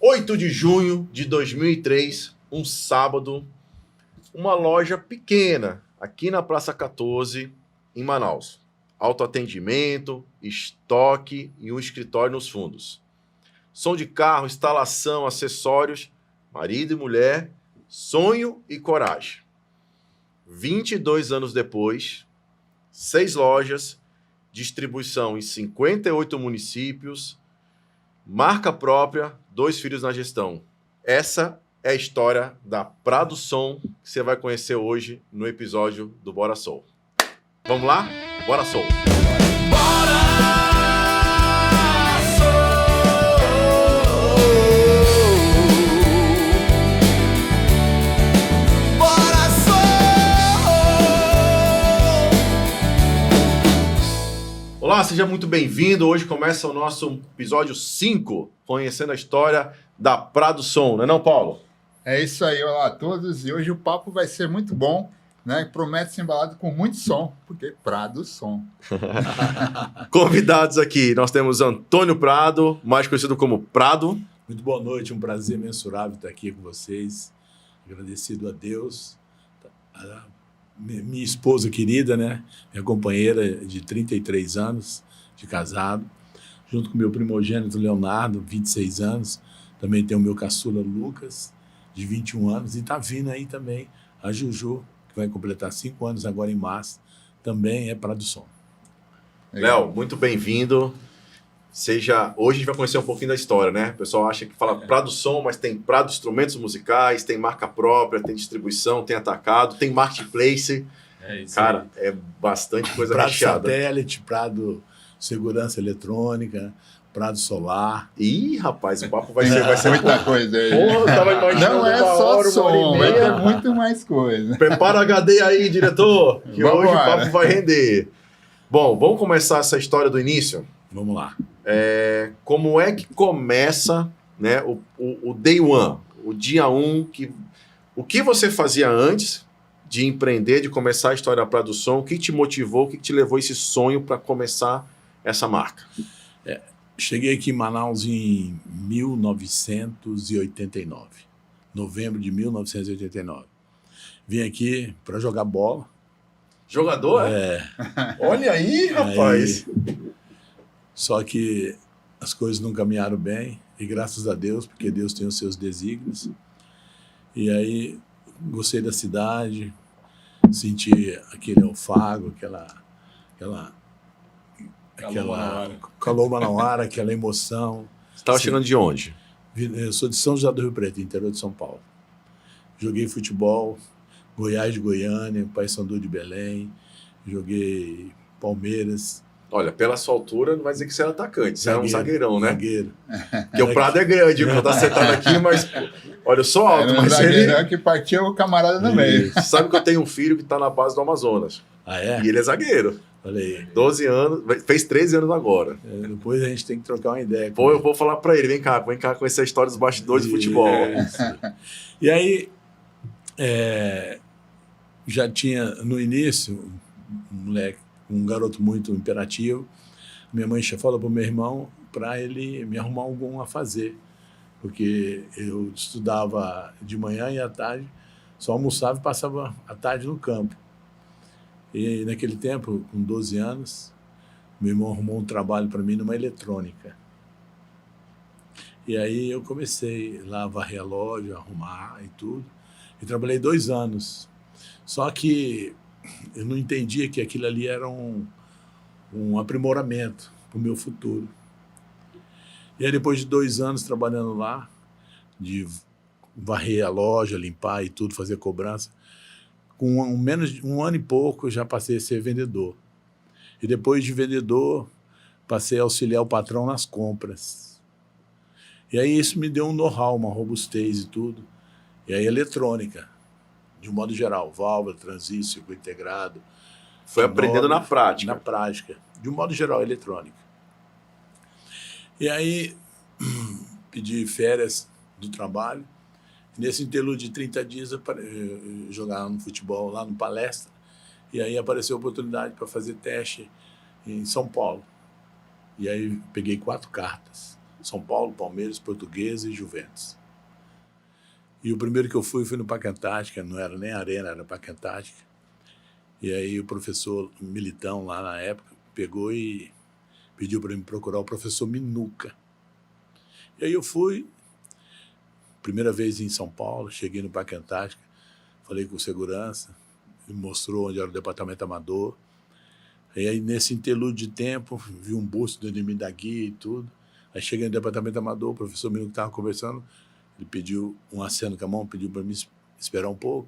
8 de junho de 2003, um sábado, uma loja pequena aqui na Praça 14, em Manaus. Autoatendimento, estoque e um escritório nos fundos. Som de carro, instalação, acessórios, marido e mulher, sonho e coragem. 22 anos depois, 6 lojas, distribuição em 58 municípios, marca própria, 2 filhos na gestão. Essa é a história da Prado Som que você vai conhecer hoje no episódio do Bora Soul. Vamos lá? Bora Soul! Olá, seja muito bem-vindo. Hoje começa o nosso episódio 5, conhecendo a história da Prado Som, não é não, Paulo? É isso aí, olá a todos. E hoje o papo vai ser muito bom, né? Promete ser embalado com muito som, porque Prado Som. Convidados aqui, nós temos Antônio Prado, mais conhecido como Prado. Muito boa noite, um prazer mensurável estar aqui com vocês. Agradecido a Deus, a minha esposa querida, né? Minha companheira de 33 anos de casado, junto com meu primogênito Leonardo, 26 anos. Também tem o meu caçula Lucas, de 21 anos. E está vindo aí também a Juju, que vai completar 5 anos agora em março. Também é Prado Som. Léo, muito bem-vindo. Hoje a gente vai conhecer um pouquinho da história, né? O pessoal acha que fala Prado Som, mas tem Prado Instrumentos Musicais, tem marca própria, tem distribuição, tem atacado, tem marketplace. É isso. Cara, é bastante coisa Prado recheada. Satélite, Prado Segurança Eletrônica, Prado Solar. Ih, rapaz, o papo vai ser muita coisa aí. Porra, eu tava imaginando Não é uma só hora, uma hora som, e vai meia. ter muito mais coisa. Prepara o HD aí, diretor, que hoje o Vambora. papo vai render. Bom, vamos começar essa história do início? Vamos lá. Como é que começa, né, o day one, o dia 1, o que você fazia antes de empreender, de começar a história da Prado Som, o que te motivou, o que te levou esse sonho para começar essa marca? Cheguei aqui em Manaus em 1989, novembro de 1989. Vim aqui para jogar bola. Jogador? Olha aí, rapaz! Só que as coisas não caminharam bem, e graças a Deus, porque Deus tem os seus desígnios. E aí, gostei da cidade, senti aquele afago, aquela calor manauara, aquela emoção. Você estava chegando de onde? Eu sou de São José do Rio Preto, interior de São Paulo. Joguei futebol, Goiás de Goiânia, Paysandu de Belém, joguei Palmeiras. Olha, pela sua altura, não vai dizer que você era atacante, você era um zagueirão, né? Zagueiro. Porque o Prado é grande, eu tô sentado aqui, mas pô, olha, eu sou alto, Era um mas zagueirão ele... que partiu o camarada no meio. Você sabe que eu tenho um filho que tá na base do Amazonas. Ah, é? E ele é zagueiro. Olha aí. 12 anos, fez 13 anos agora. Depois a gente tem que trocar uma ideia. Pô, eu vou falar pra ele, vem cá conhecer a história dos bastidores do futebol. Isso. E aí, já tinha, no início, um garoto muito imperativo. Minha mãe falou para o meu irmão para ele me arrumar algum a fazer, porque eu estudava de manhã e à tarde, só almoçava e passava a tarde no campo. E naquele tempo, com 12 anos, meu irmão arrumou um trabalho para mim numa eletrônica. E aí eu comecei lá a varrer a loja, arrumar e tudo. E trabalhei 2 anos. Só que eu não entendia que aquilo ali era um aprimoramento para o meu futuro. E aí, depois de 2 anos trabalhando lá, de varrer a loja, limpar e tudo, fazer cobrança, com menos de 1 ano e pouco eu já passei a ser vendedor. E depois de vendedor, passei a auxiliar o patrão nas compras. E aí isso me deu um know-how, uma robustez e tudo. E aí eletrônica, de um modo geral, válvula, transistor, circuito integrado. Foi aprendendo na prática. Na prática, de um modo geral, eletrônica. E aí, pedi férias do trabalho. Nesse interlúdio de 30 dias, eu jogava no futebol lá no Palestra. E aí apareceu a oportunidade para fazer teste em São Paulo. E aí peguei 4 cartas. São Paulo, Palmeiras, Portuguesa e Juventus. E o primeiro que eu fui no Parque Antártica, não era nem Arena, era Parque Antártica. E aí o professor Militão, lá na época, pegou e pediu para me procurar o professor Minuca. E aí eu fui, primeira vez em São Paulo, cheguei no Parque Antártica, falei com o segurança, ele mostrou onde era o departamento amador. E aí, nesse interlúdio de tempo, vi um busto do Ademir da Guia e tudo. Aí cheguei no departamento amador, o professor Minuca estava conversando, ele pediu um aceno com a mão, pediu para mim esperar um pouco.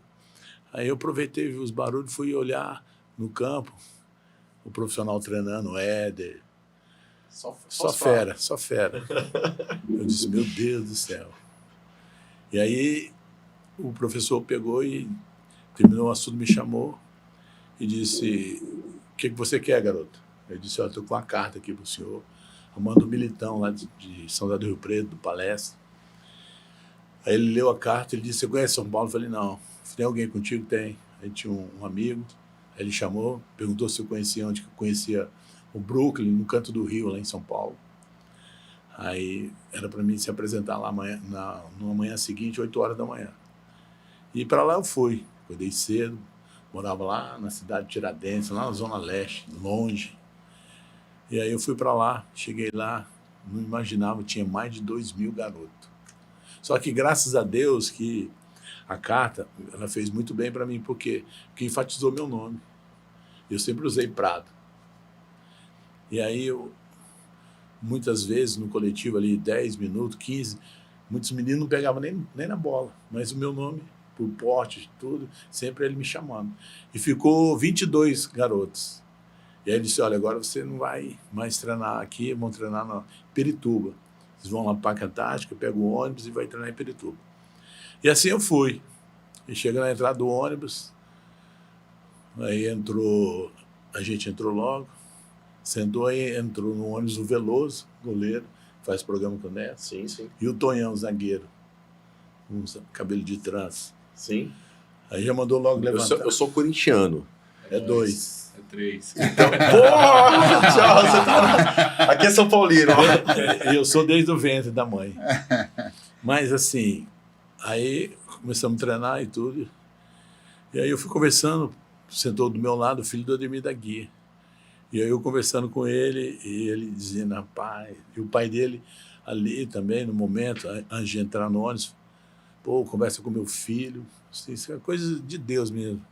Aí eu aproveitei, vi os barulhos, fui olhar no campo, o profissional treinando, o Éder. Só fera. Eu disse, meu Deus do céu. E aí o professor pegou e terminou o assunto, me chamou e disse, o que você quer, garoto? Eu disse, estou com uma carta aqui para o senhor, Armando Militão, lá de São José do Rio Preto, do Palestra. Aí ele leu a carta, ele disse, você conhece São Paulo? Eu falei, não. Tem alguém contigo? Tem. Aí tinha um amigo, aí ele chamou, perguntou se eu conhecia onde que eu conhecia o Brooklyn, no canto do Rio, lá em São Paulo. Aí era para mim se apresentar lá numa manhã seguinte, 8 horas da manhã. E para lá eu fui, acordei cedo, morava lá na cidade de Tiradentes, lá na Zona Leste, longe. E aí eu fui para lá, cheguei lá, não imaginava, tinha mais de 2.000 garotos. Só que graças a Deus que a carta, ela fez muito bem para mim, porque enfatizou meu nome. Eu sempre usei Prado. E aí eu, muitas vezes no coletivo ali, 10 minutos, 15, muitos meninos não pegavam nem na bola, mas o meu nome, por porte, tudo, sempre ele me chamando. E ficou 22 garotos. E aí ele disse, olha, agora você não vai mais treinar aqui, vão treinar na Pirituba. Vocês vão lá para o Parque Antártica, pegam o ônibus e vai treinar em Pirituba. E assim eu fui. E chega na entrada do ônibus, aí a gente entrou logo, sentou, aí entrou no ônibus o Veloso, goleiro, faz programa com o Neto. Sim, sim. E o Tonhão, zagueiro, com cabelo de trança. Sim. Aí já mandou logo levantar. Eu sou corintiano. É 2. É 3. Então, porra, tchau, você tá... Aqui é São Paulino. E eu sou desde o ventre da mãe. Mas assim, aí começamos a treinar e tudo. E aí eu fui conversando, sentou do meu lado o filho do Ademir da Guia. E aí eu conversando com ele, e ele dizendo, rapaz, e o pai dele ali também, no momento, antes de entrar no ônibus, pô, conversa com meu filho, isso é coisa de Deus mesmo.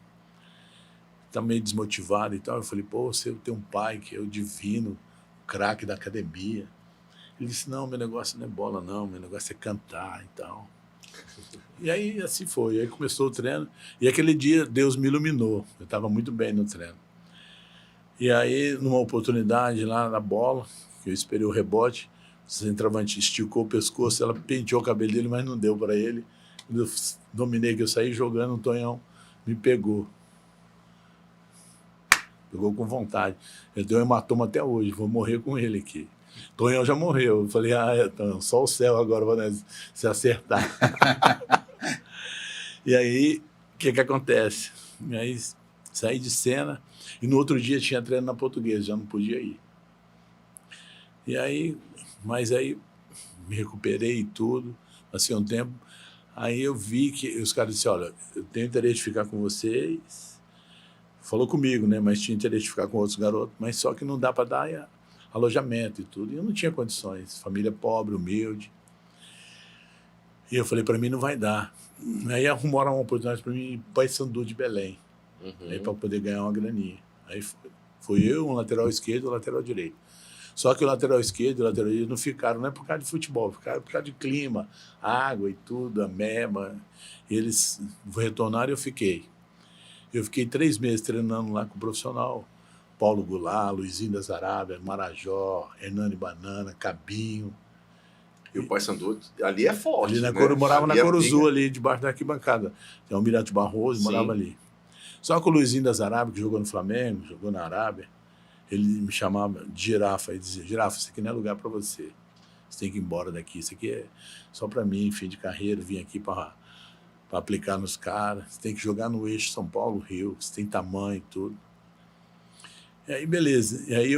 Tá meio desmotivado e tal. Eu falei, pô, você tem um pai que é o divino, o craque da academia. Ele disse, não, meu negócio não é bola não, meu negócio é cantar e tal. E aí assim foi, aí começou o treino, e aquele dia Deus me iluminou, eu estava muito bem no treino. E aí, numa oportunidade lá na bola, que eu esperei o rebote, o centroavante esticou o pescoço, ela penteou o cabelo dele, mas não deu para ele. Quando eu dominei, que eu saí jogando, o Tonhão me pegou. Pegou com vontade. Ele deu um hematoma até hoje, vou morrer com ele aqui. Tonhão já morreu. Eu falei, Tonhão, só o céu agora vai se acertar. E aí, o que acontece? E aí, saí de cena e no outro dia tinha treino na Portuguesa, já não podia ir. E aí, mas aí me recuperei e tudo, assim, um tempo. Aí eu vi que os caras disseram, olha, eu tenho interesse de ficar com vocês. Falou comigo, né? Mas tinha interesse de ficar com outros garotos, mas só que não dá para dar alojamento e tudo. E eu não tinha condições, família pobre, humilde. E eu falei, para mim não vai dar. Aí arrumaram uma oportunidade para mim ir para Paysandu de Belém, aí para poder ganhar uma graninha. Aí foi eu, um lateral esquerdo e um lateral direito. Só que o lateral esquerdo e o lateral direito não ficaram, não é por causa de futebol, ficaram por causa de clima, água e tudo, ameba. Eles retornaram e eu fiquei. Eu fiquei 3 meses treinando lá com o profissional. Paulo Goulart, Luizinho das Arábias, Marajó, Hernani Banana, Cabinho. E o Paysandu ali é forte, Ali né? morava ali na Coruzu, ali debaixo da arquibancada. Tem o Almirante Barroso, morava ali. Só que o Luizinho das Arábias, que jogou no Flamengo, jogou na Arábia, ele me chamava de Girafa e dizia, Girafa, isso aqui não é lugar para você. Você tem que ir embora daqui. Isso aqui é só para mim, fim de carreira, vim aqui para aplicar nos caras. Você tem que jogar no eixo São Paulo-Rio, você tem tamanho e tudo. E aí, beleza. E aí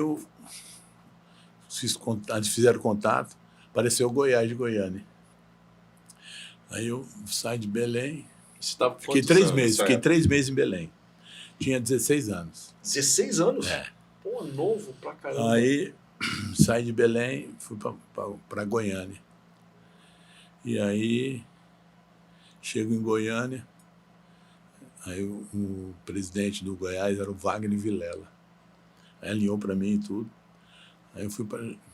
fizeram contato, apareceu Goiás de Goiânia. Aí eu saí de Belém, Você estava com fiquei quantos 3 anos meses, nessa fiquei época? 3 meses em Belém. Tinha 16 anos. 16 anos? É. Pô, novo pra caramba. Aí saí de Belém, fui para Goiânia. E aí chego em Goiânia, aí o presidente do Goiás era o Wagner Vilela. Aí alinhou para mim e tudo. Aí eu fui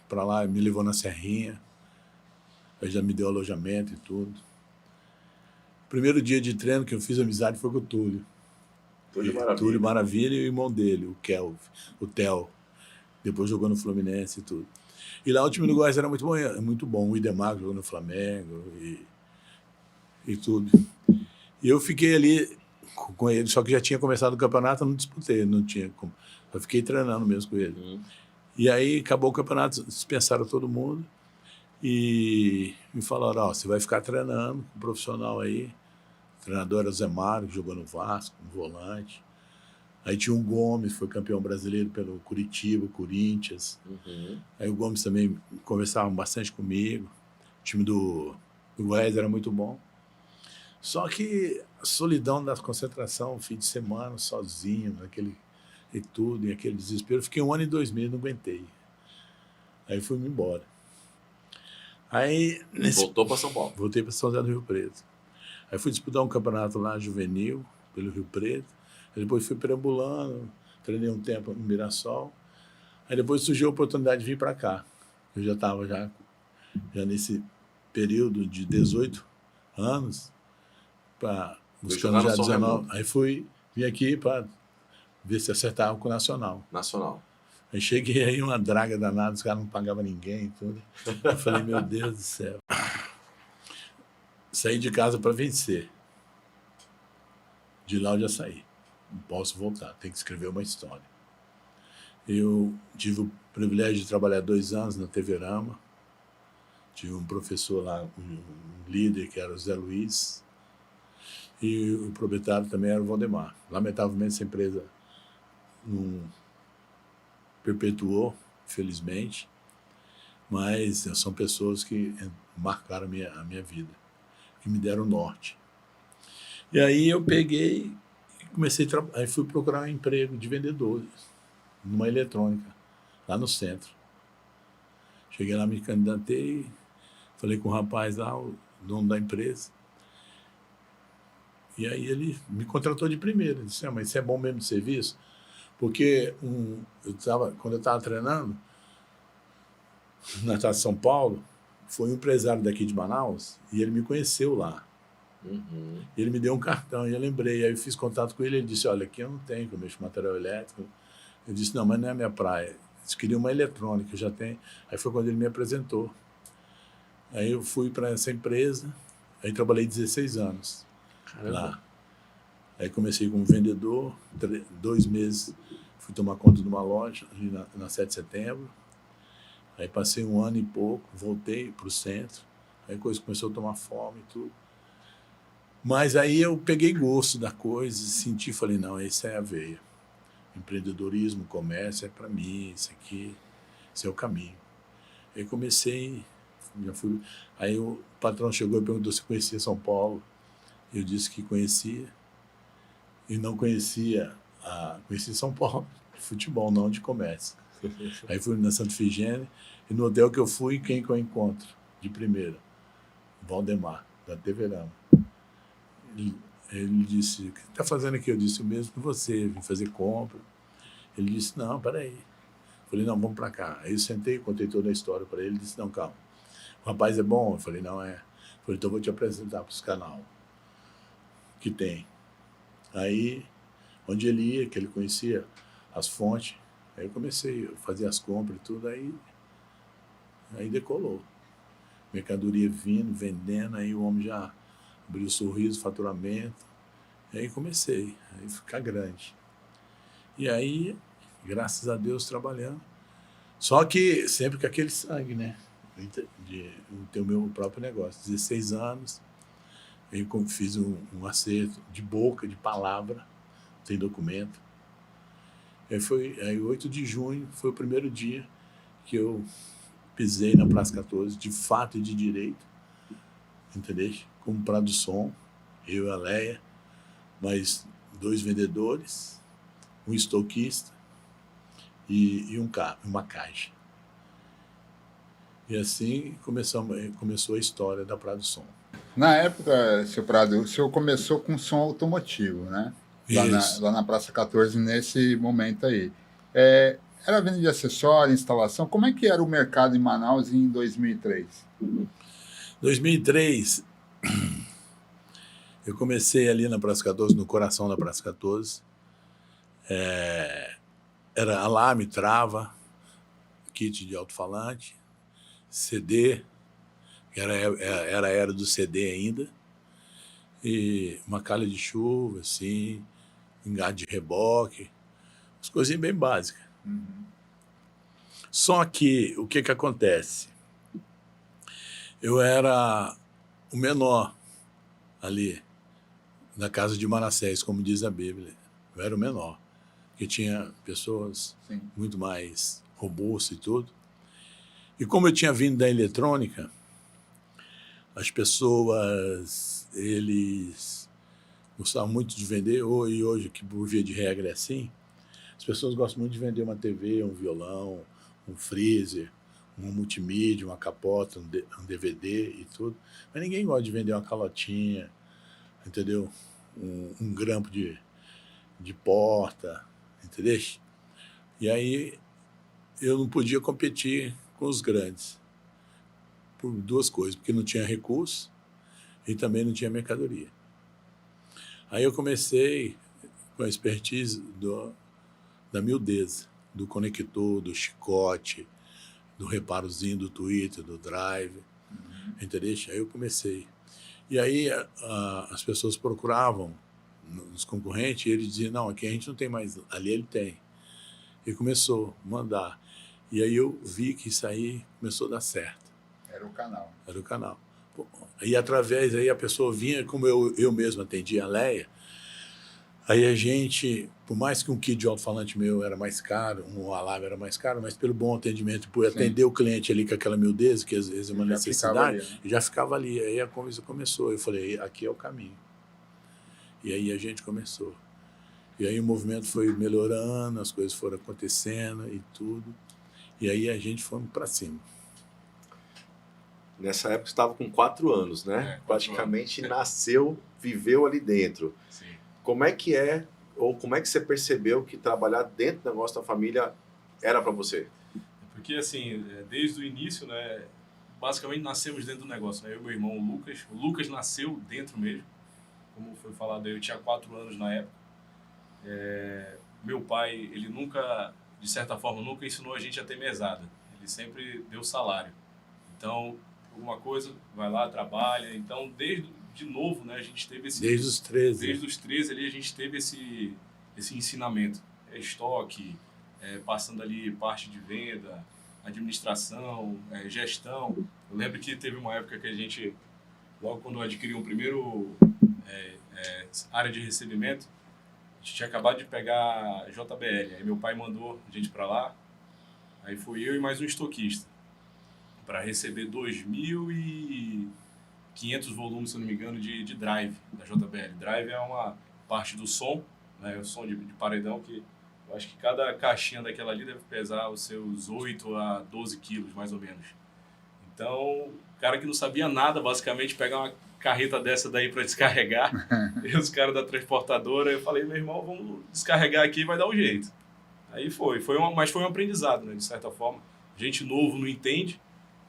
para lá, me levou na Serrinha, aí já me deu alojamento e tudo. Primeiro dia de treino que eu fiz amizade foi com o Túlio. Túlio Maravilha e o irmão dele, o Kelvin, o Theo. Depois jogou no Fluminense e tudo. E lá o time do Goiás era muito bom. O Idemar jogou no Flamengo e tudo. E eu fiquei ali com ele, só que já tinha começado o campeonato, eu não disputei, não tinha como. Eu fiquei treinando mesmo com ele. E aí acabou o campeonato, dispensaram todo mundo e me falaram, ó, você vai ficar treinando com um profissional aí. O treinador era o Zé Mário, que jogou no Vasco, um volante. Aí tinha o Gomes, foi campeão brasileiro pelo Curitiba, Corinthians. Aí o Gomes também conversava bastante comigo. O time do Goiás era muito bom. Só que a solidão da concentração, fim de semana, sozinho, naquele e tudo, e aquele desespero. Fiquei 1 ano e 2 meses, não aguentei. Aí fui-me embora. Aí, Voltou para São Paulo. Voltei para São José do Rio Preto. Aí fui disputar um campeonato lá, juvenil, pelo Rio Preto. Aí depois fui perambulando, treinei um tempo no Mirassol. Aí depois surgiu a oportunidade de vir para cá. Eu já estava já nesse período de 18 anos, buscando já 19. Aí vim aqui para ver se acertava com o Nacional. Aí cheguei aí, uma draga danada, os caras não pagavam ninguém e tudo. Eu falei, meu Deus do céu. Saí de casa para vencer. De lá eu já saí. Não posso voltar, tenho que escrever uma história. Eu tive o privilégio de trabalhar 2 anos na TV Rama. Tive um professor lá, um líder, que era o Zé Luiz. E o proprietário também era o Valdemar. Lamentavelmente, essa empresa não perpetuou, felizmente. Mas são pessoas que marcaram a minha vida, que me deram norte. E aí eu peguei e comecei aí fui procurar um emprego de vendedor numa eletrônica, lá no centro. Cheguei lá, me candidatei, falei com o rapaz lá, o dono da empresa. E aí ele me contratou de primeira. Ele disse, mas isso é bom mesmo de serviço? Porque quando eu estava treinando, na Taça São Paulo, foi um empresário daqui de Manaus e ele me conheceu lá. E ele me deu um cartão e eu lembrei. Aí eu fiz contato com ele e ele disse, olha, aqui eu não tenho, que eu mexo com material elétrico. Eu disse, não, mas não é a minha praia. Eles queriam uma eletrônica, eu já tenho. Aí foi quando ele me apresentou. Aí eu fui para essa empresa, aí trabalhei 16 anos. Caramba. Lá. Aí comecei como vendedor, 2 meses fui tomar conta de uma loja ali na 7 de setembro. Aí passei 1 ano e pouco, voltei para o centro. Aí a coisa começou a tomar forma e tudo. Mas aí eu peguei gosto da coisa, senti, falei, não, essa é a veia. Empreendedorismo, comércio é para mim, isso aqui, esse é o caminho. Aí comecei, aí o patrão chegou e perguntou se conhecia São Paulo. Eu disse que conhecia e não conhecia São Paulo de futebol, não de comércio. Aí fui na Santa Efigênia e no hotel que eu fui, quem que eu encontro de primeira? Valdemar, da TV Rama. Ele disse, o que você está fazendo aqui? Eu disse, o mesmo que você, vim fazer compra. Ele disse, não, peraí. Eu falei, não, vamos para cá. Aí eu sentei, contei toda a história para ele, ele disse, não, calma. O rapaz é bom? Eu falei, não é. Eu falei, então eu vou te apresentar para os canal que tem. Aí, onde ele ia, que ele conhecia as fontes, aí eu comecei a fazer as compras e tudo, aí decolou. Mercadoria vindo, vendendo, aí o homem já abriu o sorriso, faturamento, e aí comecei a ficar grande. E aí, graças a Deus, trabalhando. Só que sempre com aquele sangue, né? De ter o meu próprio negócio. 16 anos, eu fiz um acerto de boca, de palavra, sem documento. Aí 8 de junho foi o primeiro dia que eu pisei na Praça 14, de fato e de direito, entendeu? Como Prado Som, eu e a Leia, mais 2 vendedores, um estoquista e uma caixa. E assim começou a história da Prado Som. Na época, seu Prado, o senhor começou com som automotivo, né? Isso. Lá na Praça 14, nesse momento aí. Era venda de acessório, instalação. Como é que era o mercado em Manaus em 2003? 2003, eu comecei ali na Praça 14, no coração da Praça 14. Era alarme, trava, kit de alto-falante, CD, era a era do CD ainda, e uma calha de chuva, assim, engate de reboque, as coisinhas bem básicas. Só que, o que acontece? Eu era o menor ali, na casa de Manassés, como diz a Bíblia. Eu era o menor, porque tinha pessoas Sim. muito mais robustas e tudo. E como eu tinha vindo da eletrônica, as pessoas, eles gostavam muito de vender, e hoje, que por via de regra é assim, as pessoas gostam muito de vender uma TV, um violão, um freezer, um multimídia, uma capota, um DVD e tudo. Mas ninguém gosta de vender uma calotinha, entendeu? Um grampo de porta, entendeu? E aí eu não podia competir com os grandes por 2 coisas, porque não tinha recurso e também não tinha mercadoria. Aí eu comecei com a expertise da miudeza, do conector, do chicote, do reparozinho do Twitter, do Drive, entendeu? Aí eu comecei. E aí as pessoas procuravam nos concorrentes e eles diziam, não, aqui a gente não tem mais, ali ele tem. E começou a mandar. E aí eu vi que isso aí começou a dar certo. Era o canal. Era o canal. E através aí a pessoa vinha, como eu mesmo atendia a Leia, aí a gente, por mais que um kit de alto-falante meu era mais caro, um alarme era mais caro, mas pelo bom atendimento, por atender o cliente ali com aquela miudeza, que às vezes é uma necessidade, Ali, né? já ficava ali. Aí a conversa começou. Eu falei, aqui é o caminho. E aí a gente começou. E aí o movimento foi melhorando, as coisas foram acontecendo e tudo. E aí a gente foi para cima. Nessa época você estava com 4 anos, né? 4 Praticamente nasceu, viveu ali dentro. Sim. Como é que você percebeu que trabalhar dentro do negócio da família era para você? Porque, assim, desde o início, né, basicamente nascemos dentro do negócio, né? Eu e meu irmão, o Lucas. O Lucas nasceu dentro mesmo. Como foi falado, eu tinha 4 anos na época. Meu pai, ele nunca, de certa forma, nunca ensinou a gente a ter mesada. Ele sempre deu salário. Então, alguma coisa, vai lá, trabalha. Então, de novo, né, a gente teve esse... Desde os 13. Desde os 13 ali, a gente teve esse ensinamento. Estoque, passando ali parte de venda, administração, gestão. Eu lembro que teve uma época que a gente, logo quando adquiriu um primeiro área de recebimento, a gente tinha acabado de pegar JBL. Aí meu pai mandou a gente para lá. Aí fui eu e mais um estoquista para receber 2.500 volumes, se eu não me engano, de drive da JBL. Drive é uma parte do som, né? O som de paredão, que eu acho que cada caixinha daquela ali deve pesar os seus 8 a 12 quilos, mais ou menos. Então, o cara que não sabia nada, basicamente, pegar uma carreta dessa daí para descarregar, e os caras da transportadora, eu falei, meu irmão, vamos descarregar aqui e vai dar um jeito. Aí mas foi um aprendizado, né, de certa forma. Gente novo não entende,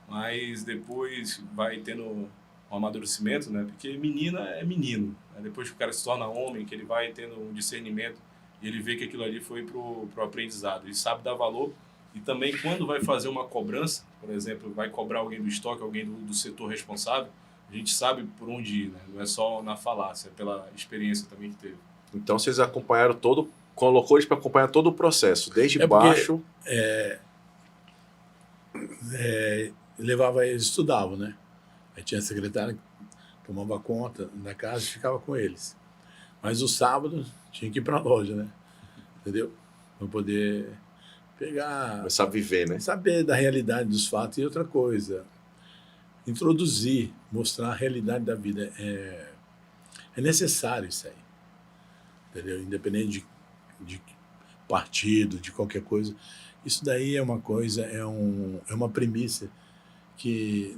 mas depois vai tendo um amadurecimento, né, porque menina é menino. Né? Depois que o cara se torna homem, que ele vai tendo um discernimento, e ele vê que aquilo ali foi pro aprendizado. Ele sabe dar valor, e também quando vai fazer uma cobrança, por exemplo, vai cobrar alguém do estoque, alguém do setor responsável, a gente sabe por onde ir, né? Não é só na falácia, é pela experiência também que teve. Então vocês acompanharam colocou eles para acompanhar todo o processo, desde baixo. Levava eles, estudavam, né? Aí tinha a secretária que tomava conta da casa e ficava com eles. Mas o sábado tinha que ir para a loja, né? Entendeu? Para poder pegar, Começar a viver, né? saber da realidade dos fatos. E outra coisa, introduzir, mostrar a realidade da vida. É necessário isso aí, entendeu? Independente de partido, de qualquer coisa. Isso daí é uma coisa, é uma premissa que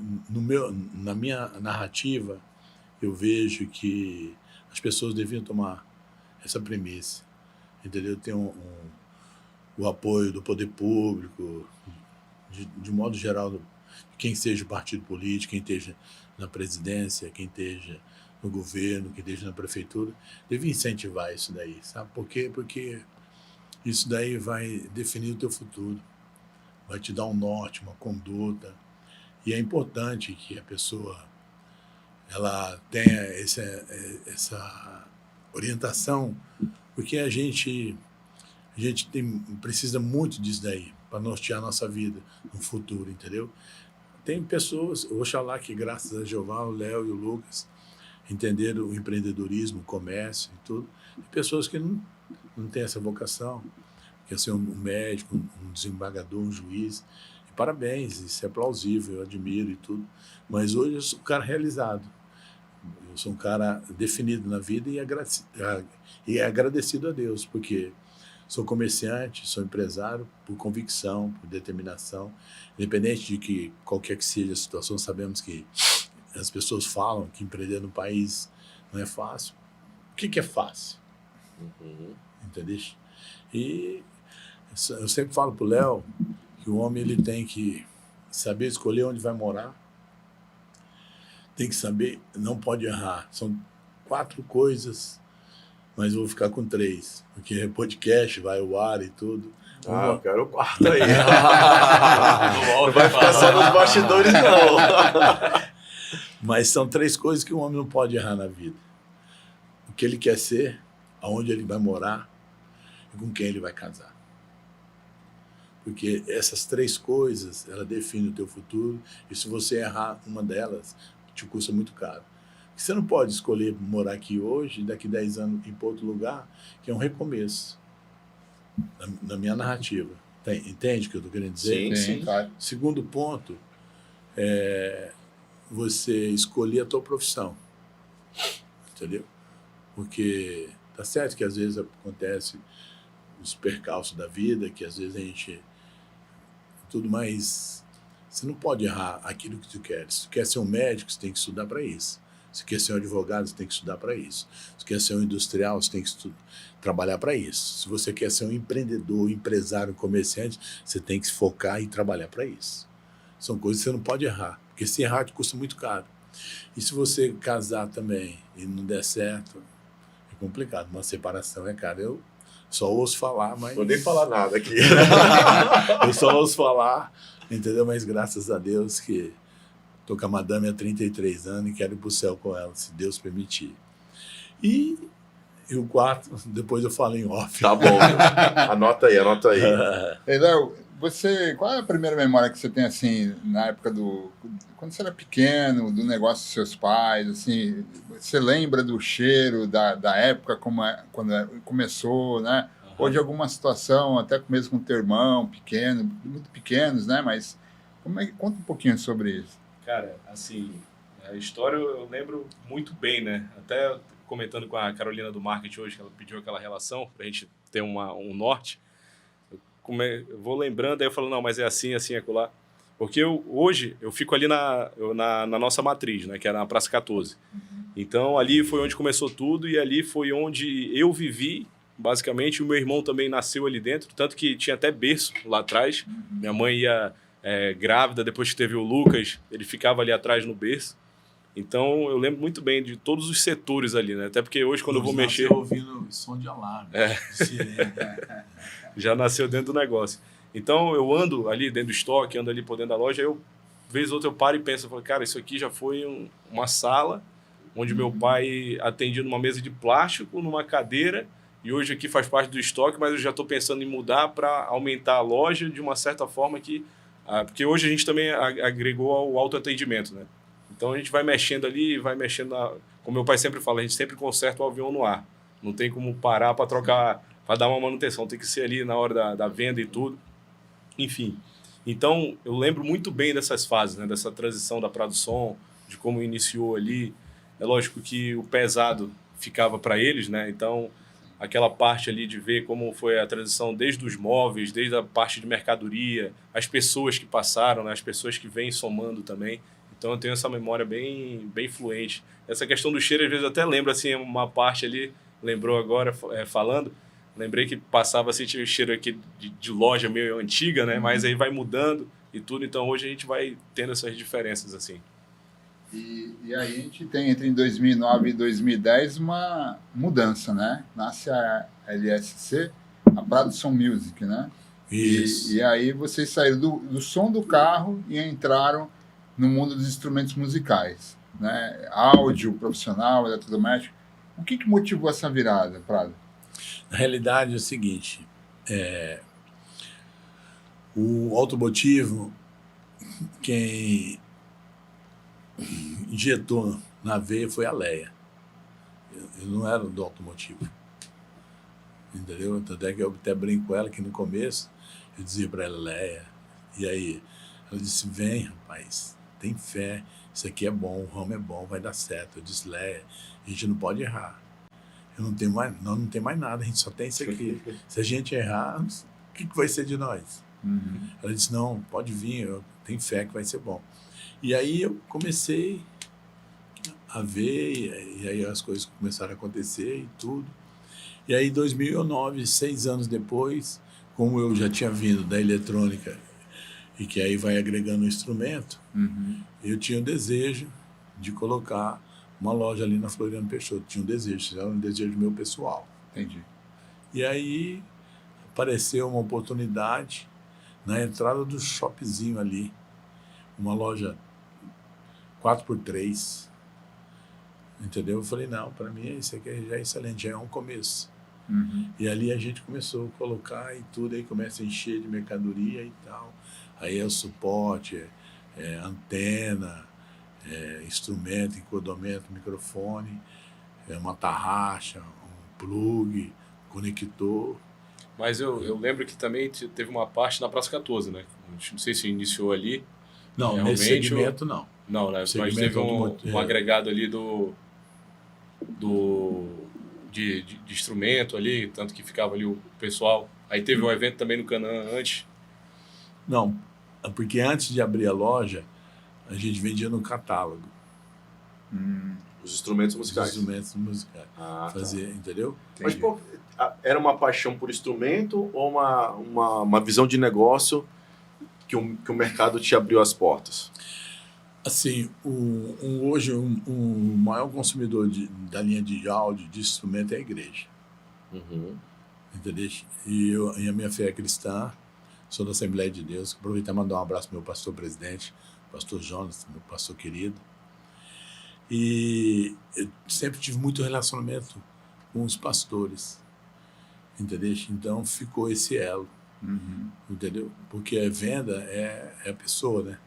na minha narrativa eu vejo que as pessoas deviam tomar essa premissa, entendeu? Ter o apoio do poder público, de modo geral, de quem seja o partido político, quem esteja na presidência, quem esteja no governo, quem esteja na prefeitura, deve incentivar isso daí, sabe? Por quê? Porque isso daí vai definir o teu futuro, vai te dar um norte, uma conduta, e é importante que a pessoa ela tenha essa orientação, porque a gente precisa muito disso daí para nortear a nossa vida no futuro, entendeu? Tem pessoas, oxalá que graças a Jeová, o Léo e o Lucas entenderam o empreendedorismo, o comércio e tudo, e pessoas que não têm essa vocação, quer ser um médico, um desembargador, um juiz, e parabéns, isso é plausível, eu admiro e tudo, mas hoje eu sou um cara realizado, eu sou um cara definido na vida e agradecido a Deus, porque sou comerciante, sou empresário por convicção, por determinação, independente de que qualquer que seja a situação, sabemos que as pessoas falam que empreender no país não é fácil. O que é fácil? Entendeu? E eu sempre falo para o Léo que o homem ele tem que saber escolher onde vai morar, tem que saber, não pode errar. São 4 coisas, mas eu vou ficar com 3, porque podcast vai ao ar e tudo. Eu quero o quarto aí. Não vai ficar só nos bastidores, não. Mas são 3 coisas que um homem não pode errar na vida. O que ele quer ser, aonde ele vai morar e com quem ele vai casar. Porque essas 3 coisas, ela define o teu futuro, e se você errar uma delas, te custa muito caro. Você não pode escolher morar aqui hoje e daqui 10 anos ir para outro lugar, que é um recomeço. Na minha narrativa. Entende o que eu estou querendo dizer? Sim. Claro. Segundo ponto é você escolher a tua profissão. Entendeu? Porque tá certo que às vezes acontece os percalços da vida, que às vezes a gente... Tudo mais... Você não pode errar aquilo que tu quer. Se tu quer ser um médico, você tem que estudar para isso. Se quer ser um advogado, você tem que estudar para isso. Se quer ser um industrial, você tem que trabalhar para isso. Se você quer ser um empreendedor, um empresário, um comerciante, você tem que se focar e trabalhar para isso. São coisas que você não pode errar, porque se errar te custa muito caro. E se você casar também e não der certo, é complicado. Uma separação é caro. Eu só ouço falar, mas... Vou nem falar nada aqui. Eu só ouço falar, entendeu? Mas graças a Deus que estou com a madame há 33 anos e quero ir para o céu com ela, se Deus permitir. E o quarto, depois eu falo em off. Tá bom. Anota aí. Ei, Léo, qual é a primeira memória que você tem, assim, na época quando você era pequeno, do negócio dos seus pais, assim, você lembra do cheiro da época, quando começou, né? Ou de alguma situação, até mesmo com o teu irmão pequeno, muito pequenos, né? Mas conta um pouquinho sobre isso. Cara, assim, a história eu lembro muito bem, né? Até comentando com a Carolina do marketing hoje, que ela pediu aquela relação pra gente ter um norte. Eu vou lembrando, aí eu falo, não, mas é assim, acolá. Porque hoje eu fico ali na nossa matriz, né? Que é na Praça 14. Então ali foi onde começou tudo e ali foi onde eu vivi, basicamente. O meu irmão também nasceu ali dentro, tanto que tinha até berço lá atrás. Minha mãe ia... grávida, depois que teve o Lucas, ele ficava ali atrás no berço. Então, eu lembro muito bem de todos os setores ali, né? Até porque hoje, quando eu vou mexer... ouvindo som de alarme, de sirene. Já nasceu dentro do negócio. Então, eu ando ali dentro do estoque, ando ali por dentro da loja, aí vez ou outra eu paro e penso, eu falo, cara, isso aqui já foi uma sala onde meu pai atendia numa mesa de plástico, numa cadeira, e hoje aqui faz parte do estoque, mas eu já estou pensando em mudar para aumentar a loja de uma certa forma que... porque hoje a gente também agregou ao autoatendimento, né? Então a gente vai mexendo ali, como meu pai sempre fala, a gente sempre conserta o avião no ar. Não tem como parar para trocar, para dar uma manutenção. Tem que ser ali na hora da venda e tudo. enfim. Então, eu lembro muito bem dessas fases, né? Dessa transição da Prado Som, de como iniciou ali. É lógico que o pesado ficava para eles, né? Então, aquela parte ali de ver como foi a transição desde os móveis, desde a parte de mercadoria, as pessoas que passaram, né? As pessoas que vêm somando também. Então, eu tenho essa memória bem, bem fluente. Essa questão do cheiro, às vezes, eu até lembro, assim, uma parte ali, lembrou agora, falando, lembrei que passava, assim, tinha o cheiro aqui de loja meio antiga, né? Mas aí vai mudando e tudo. Então, hoje a gente vai tendo essas diferenças, assim. E aí a gente tem entre 2009 e 2010 uma mudança, né? Nasce a LSC, a Prado Som Music, né? Isso. E aí vocês saíram do som do carro e entraram no mundo dos instrumentos musicais, né? Áudio, profissional, eletrodoméstico. O que motivou essa virada, Prado? Na realidade é o seguinte, o automotivo, quem injetou na veia foi a Leia. Eu não era do automotivo. Entendeu? Tanto é que eu até brinco com ela que no começo eu dizia para ela, Leia, e aí? Ela disse, vem, rapaz, tem fé, isso aqui é bom, o ramo é bom, vai dar certo. Eu disse, Leia, a gente não pode errar. Nós não tem mais nada, a gente só tem isso aqui. Se a gente errar, o que vai ser de nós? Uhum. Ela disse, não, pode vir, eu tenho fé que vai ser bom. E aí eu comecei a ver, e aí as coisas começaram a acontecer e tudo. E aí, em 2009, 6 anos depois, como eu já tinha vindo da eletrônica e que aí vai agregando um instrumento, eu tinha o desejo de colocar uma loja ali na Floriano Peixoto. Tinha um desejo, era um desejo meu pessoal. Entendi. E aí apareceu uma oportunidade na entrada do shopzinho ali, uma loja 4x3, entendeu? Eu falei, não, para mim isso aqui já é excelente, já é um começo. E ali a gente começou a colocar e tudo, aí começa a encher de mercadoria e tal. Aí é o suporte, antena, instrumento, encodomento, microfone, uma tarraxa, um plug, conector. Mas eu lembro que também teve uma parte na Praça 14, né? Não sei se iniciou ali. Não, realmente, nesse segmento não. Não, né? Mas Segmento teve automotivo, um agregado ali de instrumento ali, tanto que ficava ali o pessoal. Aí teve um evento também no Canaã antes. Não, porque antes de abrir a loja, a gente vendia no catálogo. Os instrumentos Os musicais. instrumentos musicais. Ah, tá. Fazia, entendeu? Mas, pô, era uma paixão por instrumento ou uma visão de negócio que o mercado te abriu as portas? Assim, hoje o maior consumidor da linha de áudio, de instrumento, é a igreja. Entendeu? E a minha fé é cristã, sou da Assembleia de Deus. Aproveitar e mandar um abraço pro meu pastor presidente, pastor Jonas, meu pastor querido. E eu sempre tive muito relacionamento com os pastores, entendeu? Então ficou esse elo, entendeu? Porque a venda é a pessoa, né?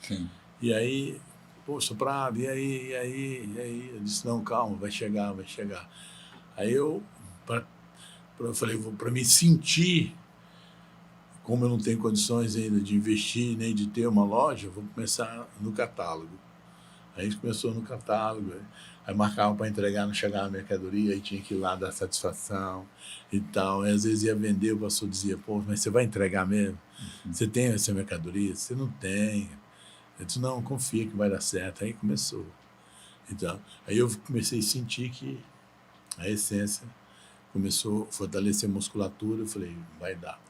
Sim. E aí, poxa, Prado, e aí? Eu disse, não, calma, vai chegar. Aí eu falei, para me sentir, como eu não tenho condições ainda de investir, nem de ter uma loja, vou começar no catálogo. Aí a gente começou no catálogo, aí marcava para entregar, não chegava a mercadoria, aí tinha que ir lá dar satisfação e tal. Aí às vezes ia vender, o pastor dizia, pô, mas você vai entregar mesmo? Você tem essa mercadoria? Você não tem. Eu disse, não, confia que vai dar certo. Aí começou. Então, aí eu comecei a sentir que a essência começou a fortalecer a musculatura. Eu falei, vai dar.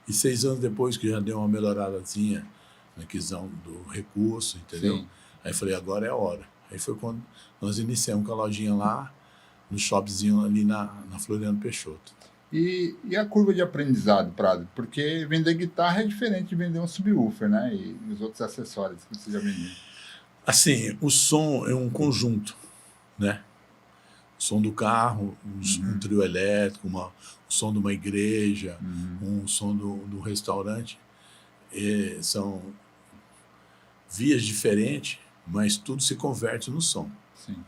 E 6 anos depois que já deu uma melhoradazinha na questão do recurso, entendeu? Sim. Aí eu falei, agora é a hora. Aí foi quando nós iniciamos com a lojinha lá, no shopzinho ali na Floriano Peixoto. E a curva de aprendizado, Prado? Porque vender guitarra é diferente de vender um subwoofer, né? E os outros acessórios que você já vendeu. Assim, o som é um conjunto, né? O som do carro, um trio elétrico, o som de uma igreja, um som do restaurante. São vias diferentes, mas tudo se converte no som. Sim.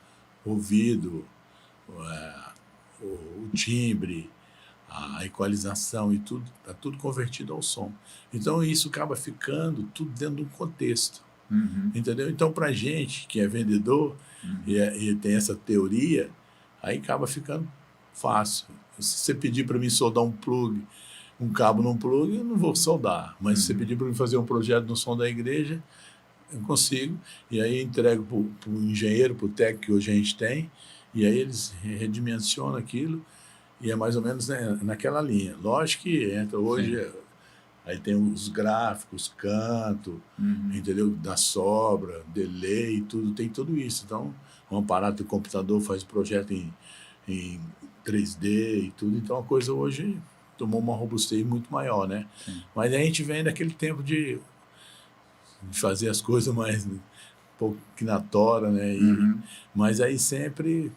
Ouvido, o timbre, a equalização e tudo, está tudo convertido ao som. Então isso acaba ficando tudo dentro de um contexto, entendeu? Então para a gente que é vendedor e tem essa teoria, aí acaba ficando fácil. Se você pedir para mim soldar um cabo num plug, eu não vou soldar. Mas se você pedir para mim fazer um projeto no som da igreja, eu consigo. E aí eu entrego para o engenheiro, para o técnico que hoje a gente tem, e aí eles redimensionam aquilo, e é mais ou menos, né, naquela linha. Lógico que entra hoje, aí tem os gráficos, canto, entendeu? Da sobra, delay, tudo, tem tudo isso. Então, um aparato de computador faz o projeto em 3D e tudo. Então, a coisa hoje tomou uma robustez muito maior, né? Sim. Mas a gente vem daquele tempo de fazer as coisas mais um pouco que na tora, né? Mas aí sempre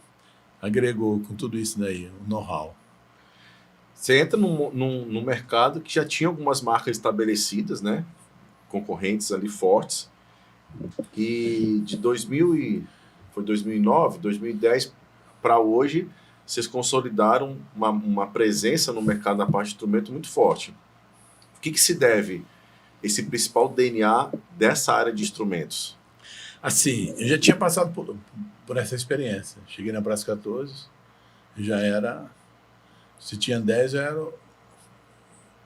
agregou com tudo isso daí, o know-how. Você entra num mercado que já tinha algumas marcas estabelecidas, né? Concorrentes ali fortes. E de 2009, 2010 para hoje, vocês consolidaram uma presença no mercado da parte de instrumento muito forte. O que se deve esse principal DNA dessa área de instrumentos? Assim, eu já tinha passado por essa experiência. Cheguei na Praça 14, já era... Se tinha 10, eu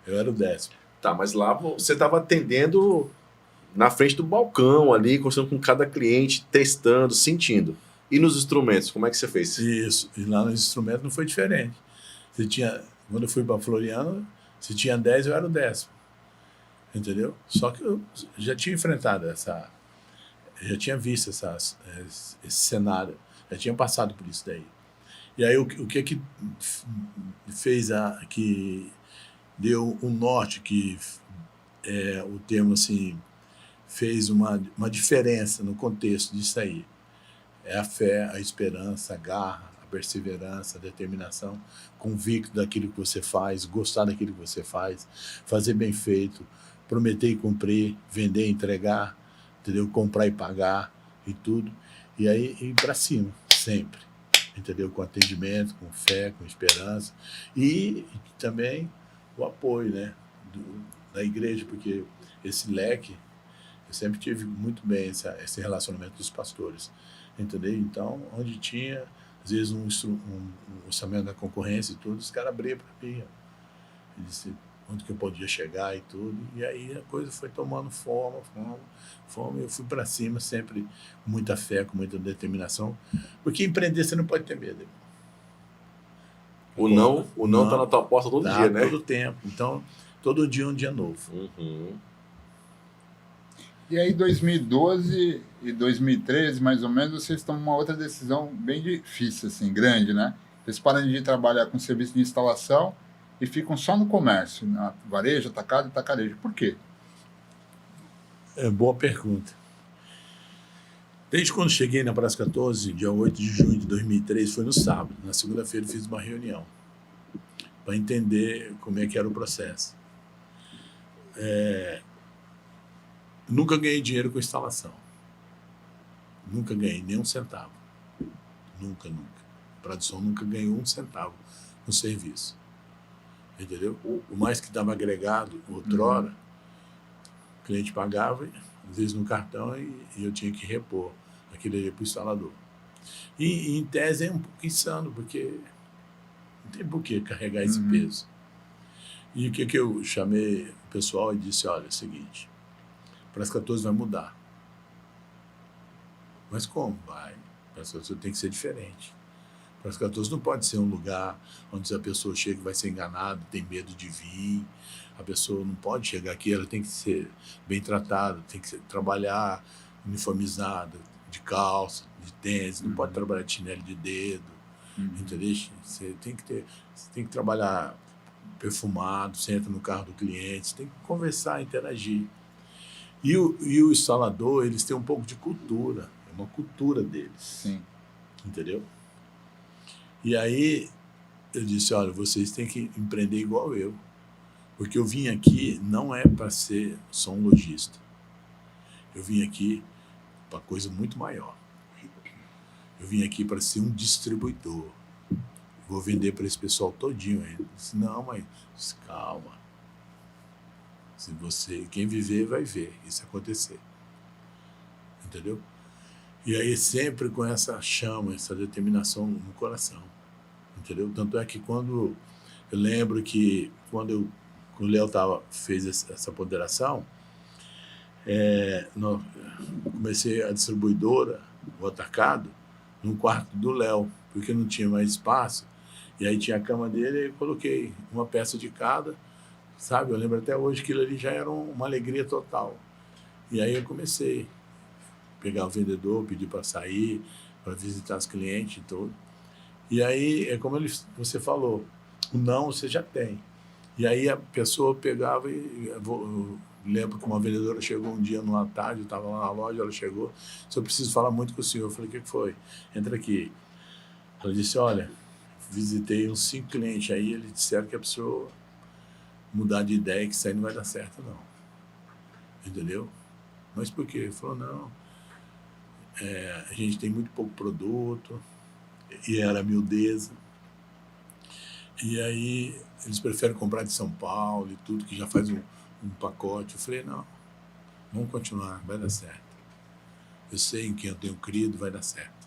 era o 10º. Tá, mas lá você estava atendendo na frente do balcão ali, conversando com cada cliente, testando, sentindo. E nos instrumentos, como é que você fez? Isso, e lá nos instrumentos não foi diferente. Quando eu fui para Floriano, se tinha 10, eu era o 10º. Entendeu? Só que eu já tinha enfrentado já tinha visto esse cenário, já tinha passado por isso daí. E aí o que fez que deu um norte, que o termo assim, fez uma diferença no contexto disso aí. É a fé, a esperança, a garra, a perseverança, a determinação, convicto daquilo que você faz, gostar daquilo que você faz, fazer bem feito, prometer e cumprir, vender e entregar, entendeu? Comprar e pagar e tudo. E aí ir para cima, sempre. Entendeu? Com atendimento, com fé, com esperança. E também o apoio, né? Da igreja, porque esse leque, eu sempre tive muito bem esse relacionamento dos pastores. Entendeu? Então, onde tinha, às vezes, um orçamento da concorrência e tudo, os caras abriam para mim. E disse onde que eu podia chegar e tudo. E aí a coisa foi tomando forma. Eu fui para cima, sempre com muita fé, com muita determinação. Porque empreender você não pode ter medo. O não tá na tua porta todo dia, né? Todo tempo. Então, todo dia é um dia novo. E aí, 2012 e 2013, mais ou menos, vocês tomam uma outra decisão bem difícil, assim, grande, né? Vocês param de trabalhar com serviço de instalação e ficam só no comércio, na varejo, atacado e tacarejo. Por quê? Boa pergunta. Desde quando cheguei na Praça 14, dia 8 de junho de 2003, foi no sábado. Na segunda-feira eu fiz uma reunião para entender como é que era o processo. Nunca ganhei dinheiro com instalação. Nunca ganhei nem um centavo. Nunca. A produção nunca ganhou um centavo no serviço. Entendeu? O mais que estava agregado outrora, o cliente pagava, às vezes no cartão, e eu tinha que repor aquilo ali para o instalador. E em tese é um pouco insano, porque não tem por que carregar esse peso. E o que eu chamei o pessoal e disse, olha, é o seguinte, Praça 14 vai mudar. Mas como? Vai. Praça 14 tem que ser diferente. Praça 14 não pode ser um lugar onde a pessoa chega e vai ser enganada, tem medo de vir. A pessoa não pode chegar aqui, ela tem que ser bem tratada, tem que trabalhar uniformizada, de calça, de tênis, não pode trabalhar de chinelo de dedo, entendeu? Você tem que trabalhar perfumado, você entra no carro do cliente, você tem que conversar, interagir. E o instalador, eles têm um pouco de cultura, é uma cultura deles. Sim. Entendeu? E aí eu disse, olha, vocês têm que empreender igual eu. Porque eu vim aqui não é para ser só um lojista. Eu vim aqui para coisa muito maior. Eu vim aqui para ser um distribuidor. vou vender para esse pessoal todinho aí. Eu disse, não, mãe, disse, calma. Se você, quem viver, vai ver isso acontecer. Entendeu? E aí sempre com essa chama, essa determinação no coração. Entendeu? Tanto é que quando eu lembro que quando o Léo fez essa ponderação, eu comecei a distribuidora, o atacado, no quarto do Léo, porque não tinha mais espaço. E aí tinha a cama dele e eu coloquei uma peça de cada, sabe? Eu lembro até hoje que aquilo ali já era uma alegria total. E aí eu comecei a pegar o vendedor, pedir para sair, para visitar os clientes e tudo. E aí, é como você falou, o não você já tem. E aí a pessoa pegava e... Eu lembro que uma vendedora chegou um dia numa tarde, eu estava lá na loja, ela chegou, disse, eu preciso falar muito com o senhor. Eu falei, o que foi? Entra aqui. Ela disse, olha, visitei uns 5 clientes aí, eles disseram que a pessoa mudar de ideia, que isso aí não vai dar certo, não. Entendeu? Mas por quê? Ele falou, não, a gente tem muito pouco produto, e era miudeza. E aí eles preferem comprar de São Paulo e tudo, que já faz um pacote. Eu falei, não, vamos continuar, vai dar certo. Eu sei em quem eu tenho crido, vai dar certo.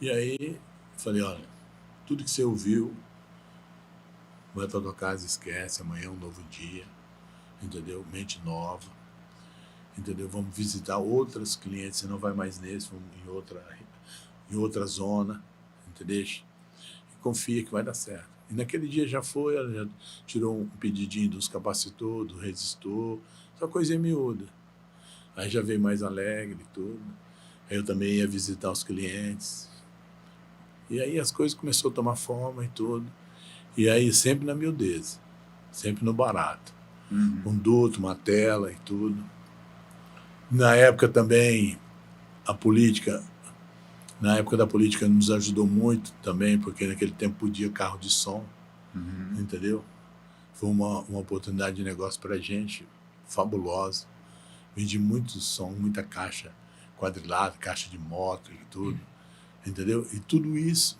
E aí falei, olha, tudo que você ouviu, vai para tua casa, esquece, amanhã é um novo dia, entendeu? Mente nova, entendeu? Vamos visitar outros clientes, você não vai mais nesse, vamos em outra zona, entendeu? E confia que vai dar certo. E naquele dia já foi, ela já tirou um pedidinho dos capacitor, do resistor, só coisinha miúda. Aí já veio mais alegre e tudo. Aí eu também ia visitar os clientes. E aí as coisas começaram a tomar forma e tudo. E aí sempre na miudeza, sempre no barato. Um duto, uma tela e tudo. Na época também, na época da política nos ajudou muito também, porque naquele tempo podia carro de som, entendeu? Foi uma oportunidade de negócio para a gente, fabulosa. Vendi muito som, muita caixa quadrilada, caixa de moto e tudo, entendeu? E tudo isso,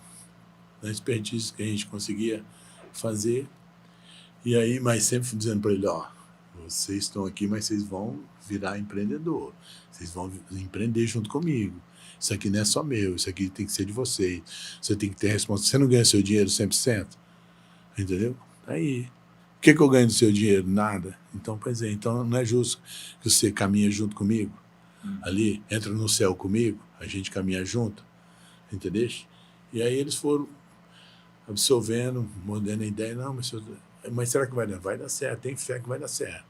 na expertise que a gente conseguia fazer. E aí, mas sempre dizendo para ele, ó, vocês estão aqui, mas vocês vão virar empreendedor. Vocês vão empreender junto comigo. Isso aqui não é só meu, isso aqui tem que ser de vocês. Você tem que ter responsabilidade. Você não ganha seu dinheiro 100%? Entendeu? Aí. O que eu ganho do seu dinheiro? Nada. Então, pois é. Então, não é justo que você caminhe junto comigo. Ali, entra no céu comigo, a gente caminha junto. Entendeu? E aí eles foram absorvendo, mudando a ideia. Não, mas será que vai dar? Vai dar certo. Tem fé que vai dar certo.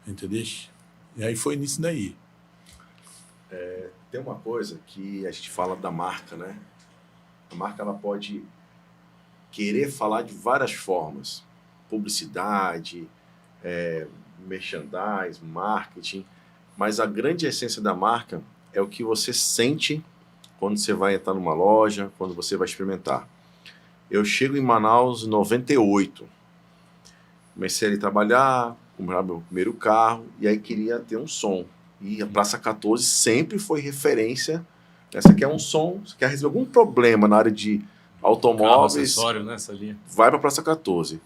Entendeu? E aí foi nisso daí. Tem uma coisa que a gente fala da marca, né? A marca ela pode querer falar de várias formas. Publicidade, merchandising, marketing. Mas a grande essência da marca é o que você sente quando você vai entrar numa loja, quando você vai experimentar. Eu chego em Manaus em 98. Comecei a trabalhar, comprar meu primeiro carro e aí queria ter um som. E a Praça 14 sempre foi referência. Essa aqui é um som, você quer resolver algum problema na área de automóveis, carro, acessório, né, essa linha. Vai para a Praça 14.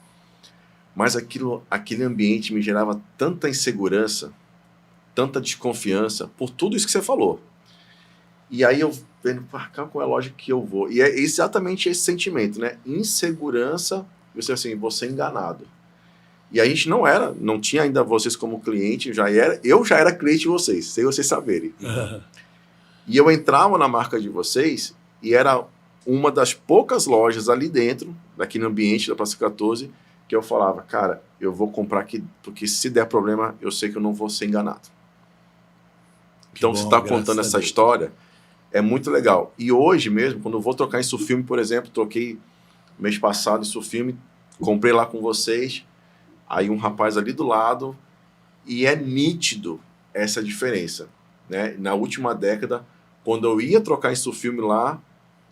Mas aquele ambiente me gerava tanta insegurança, tanta desconfiança, por tudo isso que você falou. E aí eu vendo, qual é a loja que eu vou? E é exatamente esse sentimento, né? Insegurança, você assim, vou ser enganado. E a gente não tinha ainda vocês como cliente, eu já era cliente de vocês, sem vocês saberem. E eu entrava na marca de vocês e era uma das poucas lojas ali dentro, daquele ambiente da Praça 14, que eu falava, cara, eu vou comprar aqui, porque se der problema, eu sei que eu não vou ser enganado. Então, você está contando essa história, é muito legal. E hoje mesmo, quando eu vou trocar em Sulfilme, por exemplo, troquei mês passado em Sulfilme, comprei lá com vocês, aí um rapaz ali do lado, e é nítido essa diferença, né? Na última década, quando eu ia trocar em Sulfilme lá,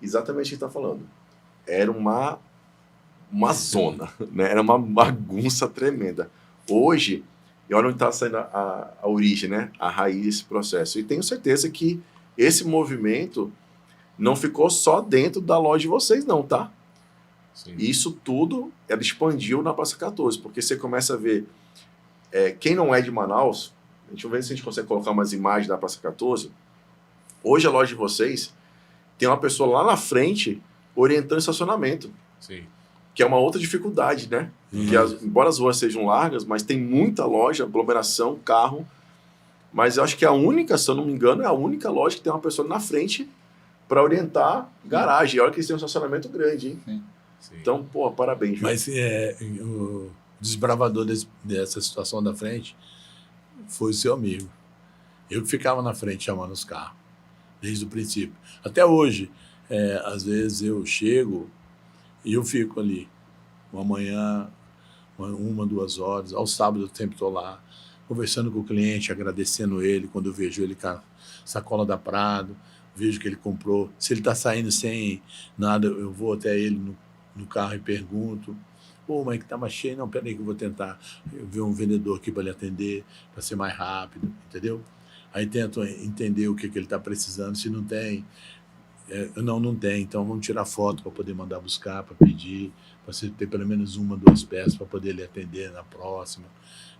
exatamente o que está falando, era uma zona, né? Era uma bagunça tremenda. Hoje, e olha onde está saindo a origem, né? A raiz desse processo. E tenho certeza que esse movimento não ficou só dentro da loja de vocês, não, tá? Sim. E isso tudo, ela expandiu na Praça 14, porque você começa a ver quem não é de Manaus, a gente vai ver se a gente consegue colocar umas imagens da Praça 14. Hoje a loja de vocês tem uma pessoa lá na frente orientando estacionamento, Sim. que é uma outra dificuldade, né? Que embora as ruas sejam largas, mas tem muita loja, aglomeração, carro. Mas eu acho que a única, se eu não me engano, é a única loja que tem uma pessoa na frente para orientar garagem. Olha que eles têm um estacionamento grande, hein? Sim. Sim. Então, pô, parabéns. Viu? Mas o desbravador dessa situação da frente foi o seu amigo. Eu que ficava na frente chamando os carros, desde o princípio. Até hoje, às vezes eu chego e eu fico ali, uma manhã, 1, 2 horas. Ao sábado eu sempre estou lá, conversando com o cliente, agradecendo ele quando eu vejo ele com a sacola da Prado, vejo que ele comprou. Se ele está saindo sem nada, eu vou até ele no carro e pergunto: pô, mas que estava cheio? Não, peraí que eu vou tentar ver um vendedor aqui para lhe atender, para ser mais rápido, entendeu? Aí tento entender o que ele está precisando, se não tem. Não tem, então vamos tirar foto para poder mandar buscar, para pedir, para você ter pelo menos 1, 2 peças para poder lhe atender na próxima,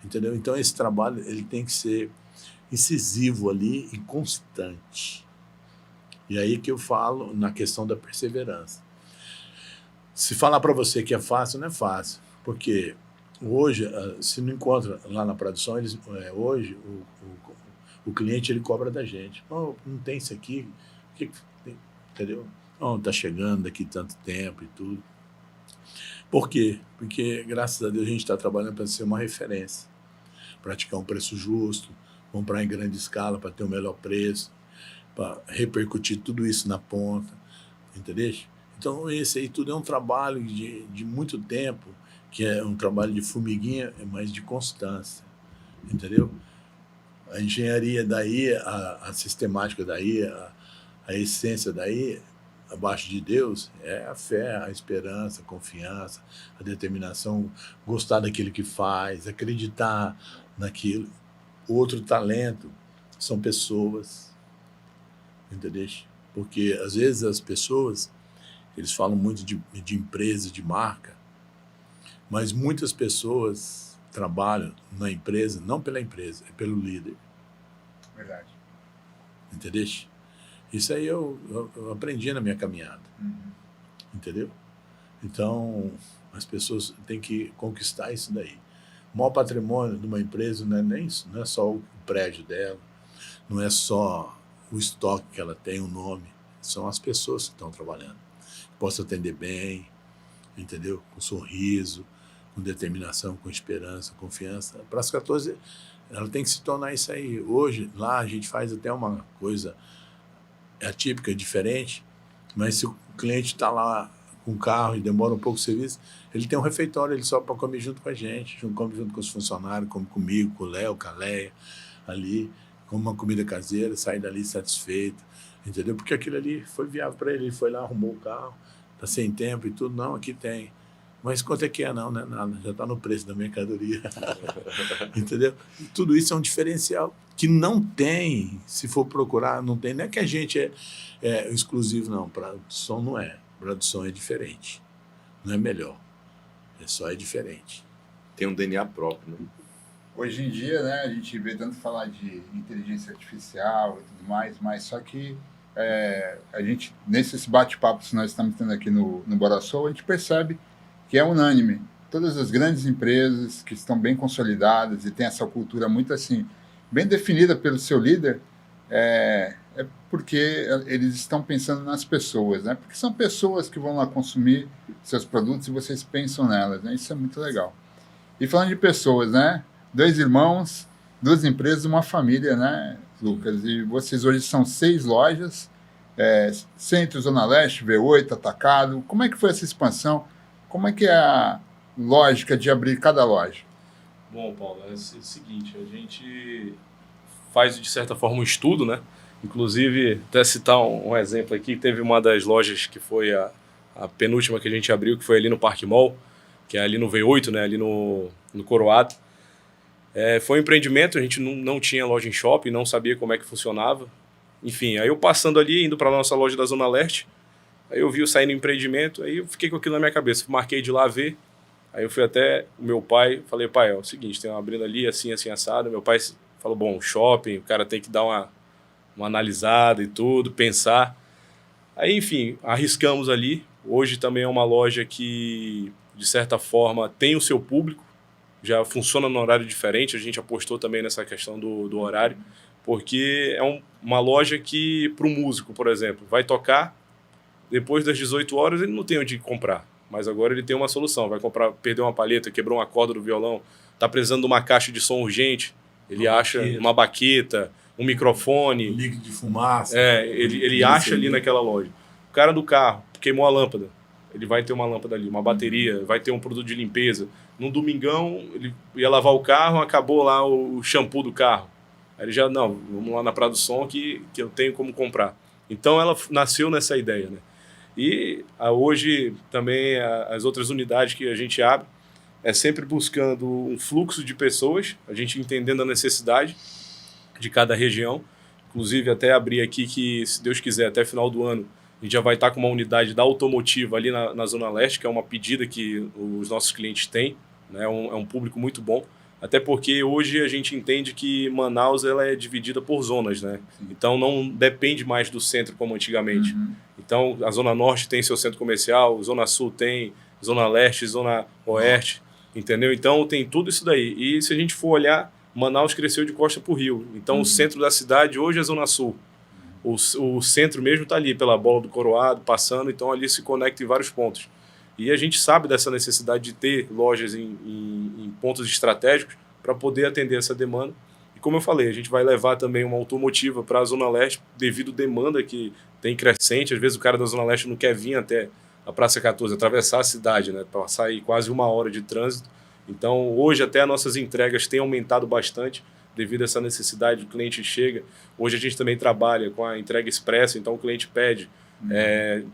entendeu? Então esse trabalho ele tem que ser incisivo ali e constante. E aí que eu falo na questão da perseverança. Se falar para você que é fácil, não é fácil, porque hoje, se não encontra lá na produção, hoje o cliente ele cobra da gente. Oh, não tem isso aqui, o que tem? Entendeu? Não, está chegando daqui tanto tempo e tudo. Por quê? Porque, graças a Deus, a gente está trabalhando para ser uma referência, praticar um preço justo, comprar em grande escala para ter o melhor preço, para repercutir tudo isso na ponta, entendeu? Então, esse aí tudo é um trabalho de muito tempo, que é um trabalho de formiguinha, mas de constância, entendeu? A engenharia daí, a sistemática daí, a essência daí, abaixo de Deus, é a fé, a esperança, a confiança, a determinação, gostar daquilo que faz, acreditar naquilo. O outro talento são pessoas, entendeu? Porque, às vezes, as pessoas, eles falam muito de empresa, de marca, mas muitas pessoas trabalham na empresa, não pela empresa, é pelo líder. Verdade. Entendeu? Isso aí eu aprendi na minha caminhada. Entendeu? Então, as pessoas têm que conquistar isso daí. O maior patrimônio de uma empresa não é só o prédio dela, não é só o estoque que ela tem, o nome, são as pessoas que estão trabalhando. Posso atender bem, entendeu? Com sorriso, com determinação, com esperança, confiança. A Praça 14, ela tem que se tornar isso aí. Hoje, lá, a gente faz até uma coisa atípica, diferente, mas se o cliente está lá com o carro e demora um pouco o serviço, ele tem um refeitório, ele só para comer junto com a gente, come junto com os funcionários, come comigo, com o Léo, com a Leia, ali, come uma comida caseira, sai dali satisfeito, entendeu? Porque aquilo ali foi viável para ele foi lá, arrumou o carro, está sem tempo e tudo, não, aqui tem. Mas quanto é que é? Não é nada, já está no preço da mercadoria. Entendeu? E tudo isso é um diferencial que não tem, se for procurar, não tem. Não é que a gente é exclusivo, não. Produção não é. Produção é diferente. Não é melhor. É diferente. Tem um DNA próprio, né? Hoje em dia, né, a gente vê tanto falar de inteligência artificial e tudo mais, mas só que a gente, nesses bate-papos que nós estamos tendo aqui no Boraçol, a gente percebe que é unânime. Todas as grandes empresas que estão bem consolidadas e têm essa cultura muito assim, bem definida pelo seu líder, é porque eles estão pensando nas pessoas, né? Porque são pessoas que vão lá consumir seus produtos e vocês pensam nelas, né? Isso é muito legal. E falando de pessoas, né? 2 irmãos, 2 empresas, uma família, né, Lucas? E vocês hoje são 6 lojas, Centro, Zona Leste, V8, Atacado. Como é que foi essa expansão? Como é que é a lógica de abrir cada loja? Bom, Paulo, é o seguinte, a gente faz, de certa forma, um estudo, né? Inclusive, até citar um exemplo aqui, teve uma das lojas que foi a penúltima que a gente abriu, que foi ali no Parque Mall, que é ali no V8, né? Ali no Coroado. Foi um empreendimento, a gente não tinha loja em shopping, não sabia como é que funcionava. Enfim, aí eu passando ali, indo para a nossa loja da Zona Leste, Aí eu vi eu saindo empreendimento, aí eu fiquei com aquilo na minha cabeça. Marquei de lá ver. Aí eu fui até o meu pai, falei, pai, é o seguinte, tem uma abrindo ali, assim, assim, assado. Meu pai falou, bom, shopping, o cara tem que dar uma analisada e tudo, pensar. Aí, enfim, arriscamos ali. Hoje também é uma loja que, de certa forma, tem o seu público, já funciona no horário diferente, a gente apostou também nessa questão do horário, porque é uma loja que, para o músico, por exemplo, vai tocar, depois das 18 horas ele não tem onde comprar, mas agora ele tem uma solução, vai comprar, perdeu uma palheta, quebrou uma corda do violão, está precisando de uma caixa de som urgente, ele acha uma baqueta, um microfone, líquido de fumaça. Ele acha ali naquela loja. O cara do carro queimou a lâmpada, ele vai ter uma lâmpada ali, uma bateria, vai ter um produto de limpeza. No domingão, ele ia lavar o carro, acabou lá o shampoo do carro. Aí ele já, não, vamos lá na Praia do Som que eu tenho como comprar. Então ela nasceu nessa ideia, né? E hoje também as outras unidades que a gente abre é sempre buscando um fluxo de pessoas, a gente entendendo a necessidade de cada região. Inclusive até abrir aqui que, se Deus quiser, até final do ano, a gente já vai estar com uma unidade da automotiva ali na Zona Leste, que é uma pedida que os nossos clientes têm, né? É um público muito bom. Até porque hoje a gente entende que Manaus ela é dividida por zonas, né? Então não depende mais do centro como antigamente. Então a Zona Norte tem seu centro comercial, Zona Sul tem, Zona Leste, Zona Oeste, entendeu? Então tem tudo isso daí. E se a gente for olhar, Manaus cresceu de costa para o rio. Então o centro da cidade hoje é Zona Sul. O centro mesmo está ali pela Bola do Coroado, passando, então ali se conecta em vários pontos. E a gente sabe dessa necessidade de ter lojas em pontos estratégicos para poder atender essa demanda. E como eu falei, a gente vai levar também uma automotiva para a Zona Leste devido à demanda que tem crescente. Às vezes o cara da Zona Leste não quer vir até a Praça 14, atravessar a cidade, né? Passar aí quase 1 hora de trânsito. Então hoje até as nossas entregas têm aumentado bastante devido a essa necessidade. O cliente chega. Hoje a gente também trabalha com a entrega expressa, então o cliente pede.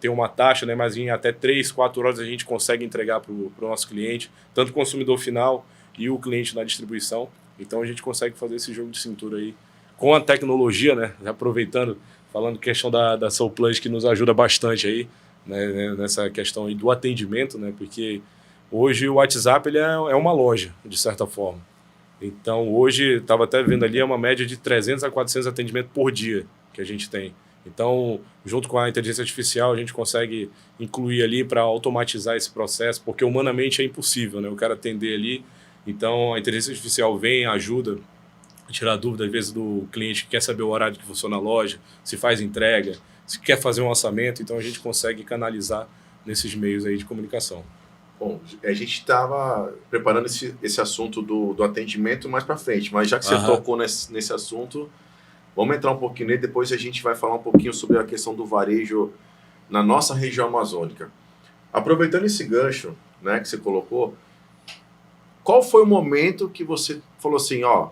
Tem uma taxa, né, mas em até 3, 4 horas a gente consegue entregar para o nosso cliente, tanto o consumidor final e o cliente na distribuição. Então a gente consegue fazer esse jogo de cintura aí com a tecnologia, né, aproveitando, falando questão da Soul Plus, que nos ajuda bastante aí, né, nessa questão aí do atendimento, né, porque hoje o WhatsApp ele é uma loja, de certa forma. Então hoje, estava até vendo ali, é uma média de 300 a 400 atendimentos por dia que a gente tem. Então, junto com a inteligência artificial, a gente consegue incluir ali para automatizar esse processo, porque humanamente é impossível, né? O cara atender ali. Então, a inteligência artificial vem, ajuda a tirar dúvida, às vezes, do cliente que quer saber o horário que funciona a loja, se faz entrega, se quer fazer um orçamento. Então, a gente consegue canalizar nesses meios aí de comunicação. Bom, a gente estava preparando esse assunto do atendimento mais para frente, mas já que você tocou nesse assunto, vamos entrar um pouquinho nele, depois a gente vai falar um pouquinho sobre a questão do varejo na nossa região amazônica. Aproveitando esse gancho, né, que você colocou, qual foi o momento que você falou assim, ó,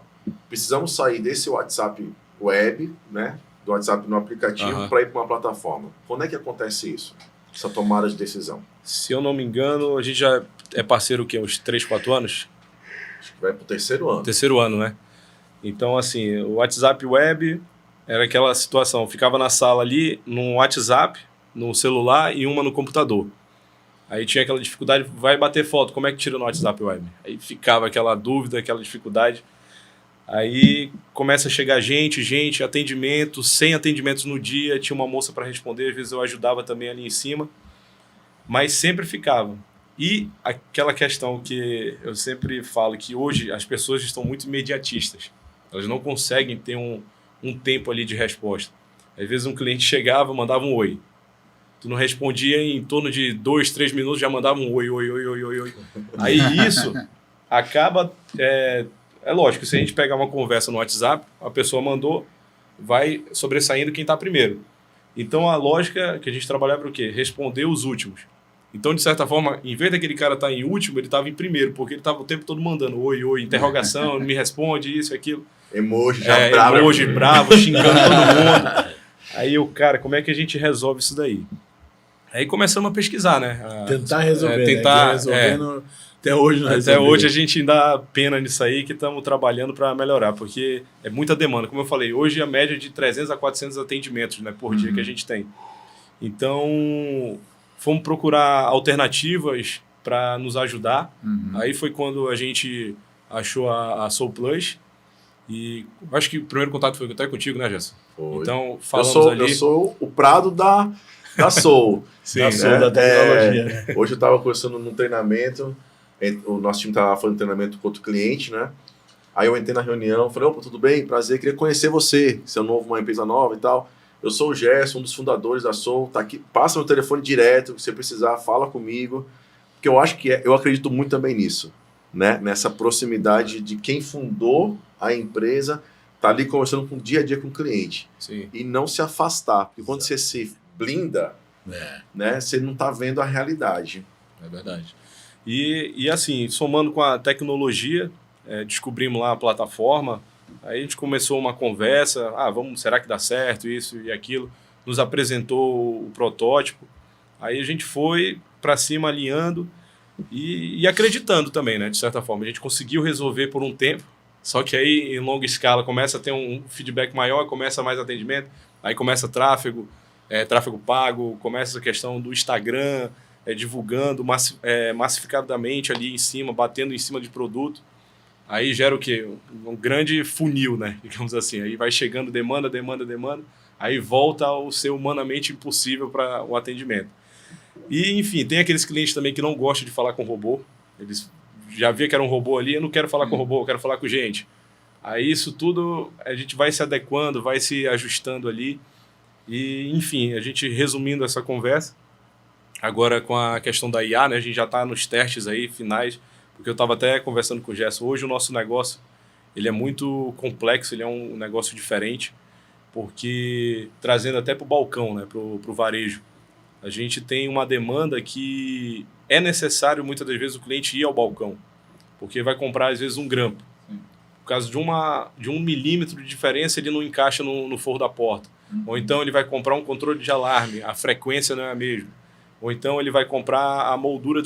precisamos sair desse WhatsApp web, né, do WhatsApp no aplicativo para ir para uma plataforma? Quando é que acontece isso? Essa tomada de decisão? Se eu não me engano, a gente já é parceiro o quê? Uns 3, 4 anos? Acho que vai para o 3º ano. 3º ano, né? Então, assim, o WhatsApp Web era aquela situação, ficava na sala ali, no WhatsApp, no celular e uma no computador. Aí tinha aquela dificuldade, vai bater foto, como é que tira no WhatsApp Web? Aí ficava aquela dúvida, aquela dificuldade. Aí começa a chegar gente, atendimento, 100 atendimentos no dia, tinha uma moça para responder, às vezes eu ajudava também ali em cima, mas sempre ficava. E aquela questão que eu sempre falo, que hoje as pessoas estão muito imediatistas. Elas não conseguem ter um tempo ali de resposta. Às vezes um cliente chegava, mandava um oi. Tu não respondia em torno de 2, 3 minutos, já mandava um oi. Aí isso acaba... É lógico, se a gente pegar uma conversa no WhatsApp, a pessoa mandou, vai sobressaindo quem está primeiro. Então a lógica que a gente trabalhava era o quê? Responder os últimos. Então, de certa forma, em vez daquele cara estar em último, ele estava em primeiro, porque ele estava o tempo todo mandando oi, interrogação, não me responde, isso, aquilo. Emoji já bravo. Emoji bravo, xingando todo mundo. Aí o cara, como é que a gente resolve isso daí? Aí começamos a pesquisar, né? Tentar resolver, tentar, resolvendo, até hoje não até hoje a gente ainda dá pena nisso aí, que estamos trabalhando para melhorar, porque é muita demanda. Como eu falei, hoje a média é de 300 a 400 atendimentos, né, por dia que a gente tem. Então, fomos procurar alternativas para nos ajudar. Uhum. Aí foi quando a gente achou a Soul Plus. E acho que o primeiro contato foi até contigo, né, Gerson? Foi. Então, Eu falamos ali... eu sou o Prado da Soul. Sim, Da Soul, da tecnologia, né? Hoje eu estava conversando num treinamento, o nosso time estava fazendo treinamento com outro cliente, né? Aí eu entrei na reunião, falei, opa, tudo bem? Prazer, queria conhecer você, você é novo, uma empresa nova e tal. Eu sou o Gerson, um dos fundadores da Soul, tá aqui, passa meu telefone direto, se você precisar, fala comigo. Porque eu acho que eu acredito muito também nisso, né? Nessa proximidade de quem fundou a empresa, tá ali conversando com o dia a dia com o cliente. Sim. E não se afastar, porque quando você se blinda, né, você não tá vendo a realidade. É verdade. E assim, somando com a tecnologia, descobrimos lá a plataforma, aí a gente começou uma conversa, será que dá certo isso e aquilo, nos apresentou o protótipo, aí a gente foi para cima alinhando e acreditando também, né, de certa forma. A gente conseguiu resolver por um tempo, só que aí em longa escala começa a ter um feedback maior, começa mais atendimento, aí começa tráfego pago, começa a questão do Instagram, divulgando massificadamente ali em cima, batendo em cima de produto. Aí gera o quê? Um grande funil, né? Digamos assim. Aí vai chegando demanda, aí volta ao ser humanamente impossível para o atendimento. E, enfim, tem aqueles clientes também que não gostam de falar com robô. Eles já viram que era um robô ali, eu não quero falar com robô, eu quero falar com gente. Aí isso tudo a gente vai se adequando, vai se ajustando ali. E, enfim, a gente resumindo essa conversa, agora com a questão da IA, né, a gente já está nos testes aí, finais, porque eu estava até conversando com o Gerson, hoje o nosso negócio, ele é muito complexo, ele é um negócio diferente, porque trazendo até para o balcão, né, para o varejo, a gente tem uma demanda que é necessário muitas das vezes o cliente ir ao balcão, porque vai comprar às vezes um grampo. Por causa de 1 milímetro de diferença, ele não encaixa no forro da porta. Ou então ele vai comprar um controle de alarme, a frequência não é a mesma. Ou então ele vai comprar a moldura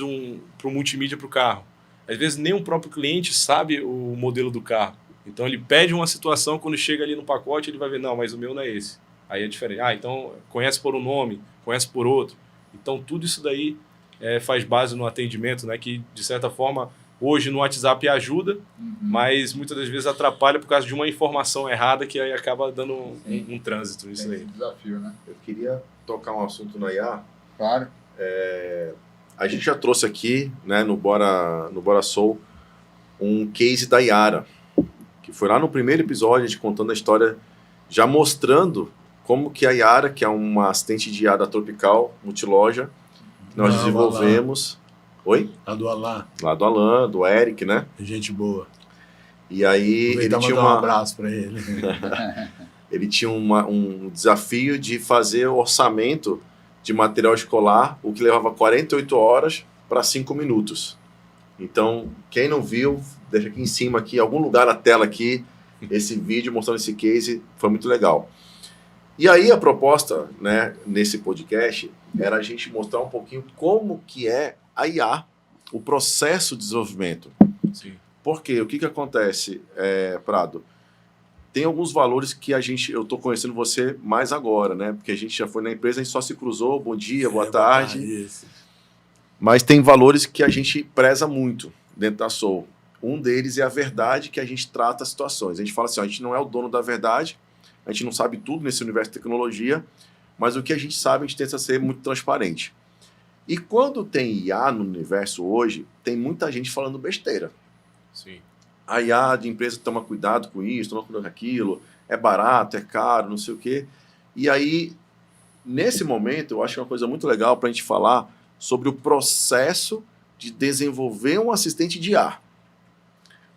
para o multimídia para o carro. Às vezes nem o próprio cliente sabe o modelo do carro. Então ele pede uma situação, quando chega ali no pacote ele vai ver, não, mas o meu não é esse. Aí é diferente. Então conhece por um nome, conhece por outro. Então tudo isso daí faz base no atendimento, né? Que de certa forma hoje no WhatsApp ajuda, mas muitas das vezes atrapalha por causa de uma informação errada que aí acaba dando um trânsito nisso aí. Desafio, né? Eu queria tocar um assunto na IA. Claro. A gente já trouxe aqui, né, no Bora Soul, um case da Yara, que foi lá no primeiro episódio, a gente contando a história, já mostrando como que a Yara, que é uma assistente de IA da Tropical Multiloja, que nós desenvolvemos... Oi? Lá do Alain. Lá do Alain, do Eric, né? Gente boa. E aí ele tinha um abraço para ele. Ele tinha um desafio de fazer o orçamento de material escolar, o que levava 48 horas para 5 minutos. Então, quem não viu, deixa aqui em cima, aqui, em algum lugar na tela aqui, esse vídeo mostrando esse case, foi muito legal. E aí a proposta, né, nesse podcast, era a gente mostrar um pouquinho como que é a IA, o processo de desenvolvimento. Sim. Porque o que acontece, Prado? Tem alguns valores que eu estou conhecendo você mais agora, né? Porque a gente já foi na empresa, a gente só se cruzou, bom dia, boa tarde. Isso. Mas tem valores que a gente preza muito dentro da Soul. Um deles é a verdade, que a gente trata as situações. A gente fala assim, a gente não é o dono da verdade, a gente não sabe tudo nesse universo de tecnologia, mas o que a gente sabe, a gente tenta ser muito transparente. E quando tem IA no universo hoje, tem muita gente falando besteira. Sim. A IA de empresa toma cuidado com isso, toma cuidado com aquilo, é barato, é caro, não sei o quê. E aí, nesse momento, eu acho que é uma coisa muito legal para a gente falar sobre o processo de desenvolver um assistente de IA.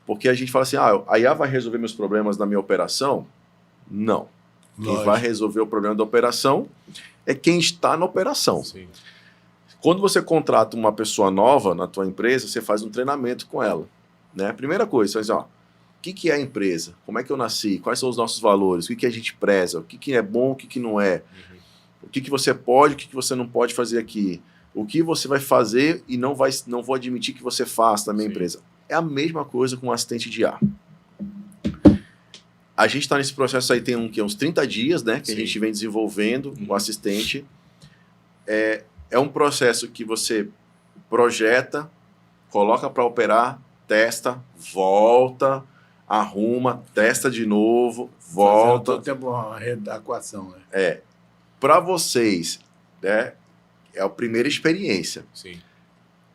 Porque a gente fala assim, a IA vai resolver meus problemas na minha operação? Não. Lógico. Quem vai resolver o problema da operação é quem está na operação. Sim. Quando você contrata uma pessoa nova na tua empresa, você faz um treinamento com ela. Né? Primeira coisa, você faz, o que é a empresa? Como é que eu nasci? Quais são os nossos valores? O que a gente preza? O que é bom? O que não é? O que você pode? O que você não pode fazer aqui? O que você vai fazer e não vou admitir que você faça na minha empresa? É a mesma coisa com um assistente de IA. A gente está nesse processo aí tem uns 30 dias, né? Que a gente vem desenvolvendo o assistente. é um processo que você projeta, coloca para operar, testa, volta, arruma, testa de novo, volta. Todo tempo uma readequação, né? Para vocês, né, é a primeira experiência. Sim.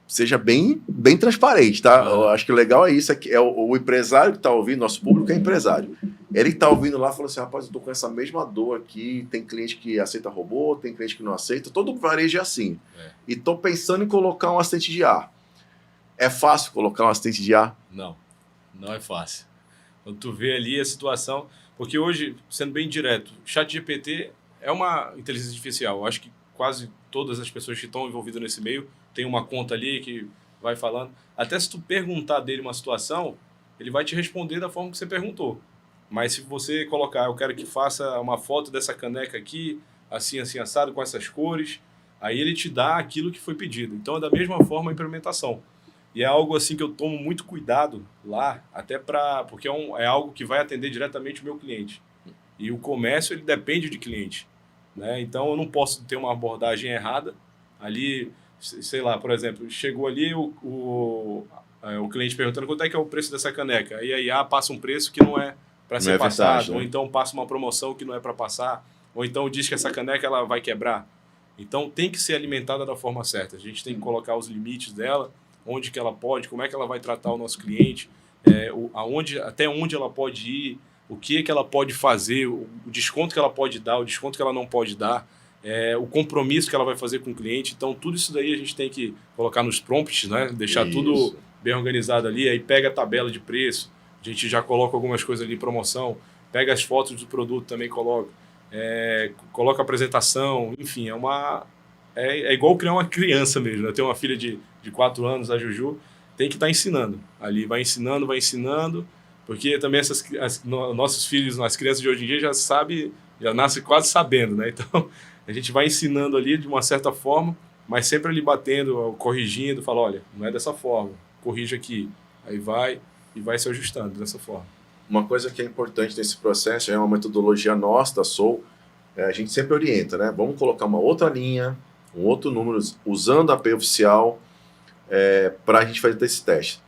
Seja bem transparente, tá? Eu acho que o legal é isso, é que o empresário que está ouvindo, nosso público é empresário. Ele que está ouvindo lá falou assim, rapaz, eu tô com essa mesma dor aqui, tem cliente que aceita robô, tem cliente que não aceita, todo varejo é assim. E tô pensando em colocar um assistente de ar. É fácil colocar um assistente de ar? Não é fácil. Quando tu vê ali a situação, porque hoje, sendo bem direto, o ChatGPT é uma inteligência artificial. Eu acho que quase todas as pessoas que estão envolvidas nesse meio tem uma conta ali que vai falando. Até se tu perguntar dele uma situação, ele vai te responder da forma que você perguntou. Mas se você colocar, eu quero que faça uma foto dessa caneca aqui, assim, assim, assado, com essas cores, aí ele te dá aquilo que foi pedido. Então é da mesma forma a implementação. E é algo assim que eu tomo muito cuidado lá, até porque é algo que vai atender diretamente o meu cliente. E o comércio, ele depende de cliente, né? Então eu não posso ter uma abordagem errada ali. Sei lá, por exemplo, chegou ali o cliente perguntando quanto é que é o preço dessa caneca. Aí a IA passa um preço que não é para ser passado, verdade, né? ou então passa uma promoção que não é para passar, ou então diz que essa caneca ela vai quebrar. Então tem que ser alimentada da forma certa. A gente tem que colocar os limites dela, onde que ela pode, como é que ela vai tratar o nosso cliente, até onde ela pode ir, o que ela pode fazer, o desconto que ela pode dar, o desconto que ela não pode dar. O compromisso que ela vai fazer com o cliente. Então, tudo isso daí a gente tem que colocar nos prompts, né? Deixar tudo bem organizado ali. Aí pega a tabela de preço, a gente já coloca algumas coisas ali em promoção, pega as fotos do produto também, coloca a apresentação, enfim, é igual criar uma criança mesmo. Eu tenho uma filha de 4 anos, a Juju, tem que estar ensinando. Ali vai ensinando, porque também nossos filhos, as crianças de hoje em dia já nascem quase sabendo, né? Então, a gente vai ensinando ali de uma certa forma, mas sempre ali batendo, corrigindo, fala, olha, não é dessa forma, corrige aqui. Aí vai se ajustando dessa forma. Uma coisa que é importante nesse processo, é uma metodologia nossa da Soul, a gente sempre orienta, né? Vamos colocar uma outra linha, um outro número, usando a API oficial, para a gente fazer esse teste.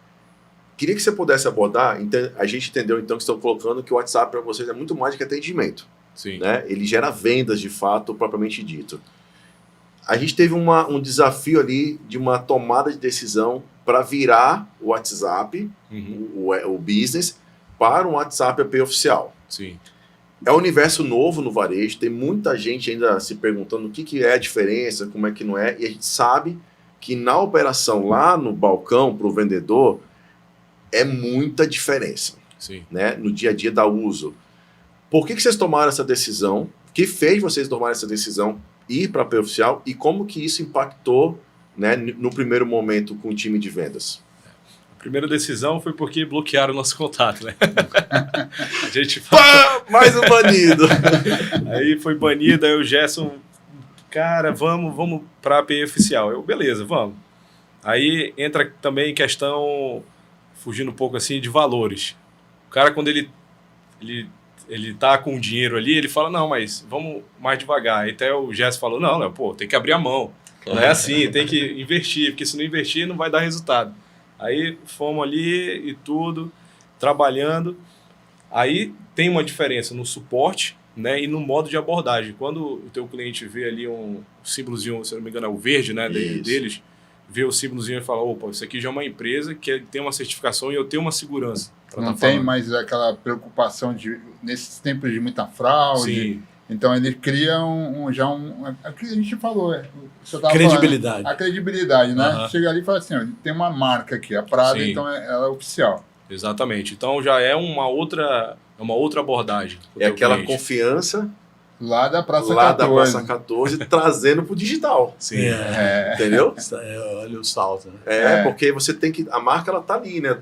Queria que você pudesse abordar, a gente entendeu então que estão colocando que o WhatsApp para vocês é muito mais do que atendimento. Sim. Né? Ele gera vendas de fato, propriamente dito. A gente teve um desafio ali de uma tomada de decisão para virar o WhatsApp, o business, para um WhatsApp API oficial. Sim. É um universo novo no varejo, tem muita gente ainda se perguntando o que é a diferença, como é que não é, e a gente sabe que na operação lá no balcão para o vendedor é muita diferença. Sim. Né? No dia a dia da uso. Por que vocês tomaram essa decisão? O que fez vocês tomarem essa decisão, ir para a API oficial, e como que isso impactou, né, no primeiro momento com o time de vendas? A primeira decisão foi porque bloquearam o nosso contato, né? A gente mais um banido! Aí foi banido, aí o Gerson, cara, vamos para a API oficial. Eu, beleza, vamos. Aí entra também questão, fugindo um pouco assim, de valores. O cara, quando ele tá com o dinheiro ali, ele fala, não, mas vamos mais devagar. Aí até o Gerson falou, não, pô, tem que abrir a mão. Não é assim, tem que investir, porque se não investir não vai dar resultado. Aí fomos ali e tudo, trabalhando. Aí tem uma diferença no suporte, né, e no modo de abordagem. Quando o teu cliente vê ali um símbolozinho, se não me engano é o verde, né, deles, vê o símbolozinho e fala, opa, isso aqui já é uma empresa que tem uma certificação e eu tenho uma segurança. Não tem mais aquela preocupação nesses tempos de muita fraude. Sim. Então ele cria a que a gente falou, credibilidade. Falando, a credibilidade, né? Chega ali e fala assim, ó, tem uma marca aqui, a Prada, Sim. então ela é oficial. Exatamente. Então já é uma outra abordagem. É aquela confiança lá da Praça 14, trazendo para o digital. Sim. Entendeu? Olha o salto. Né? Porque você tem que... A marca, ela tá ali, né?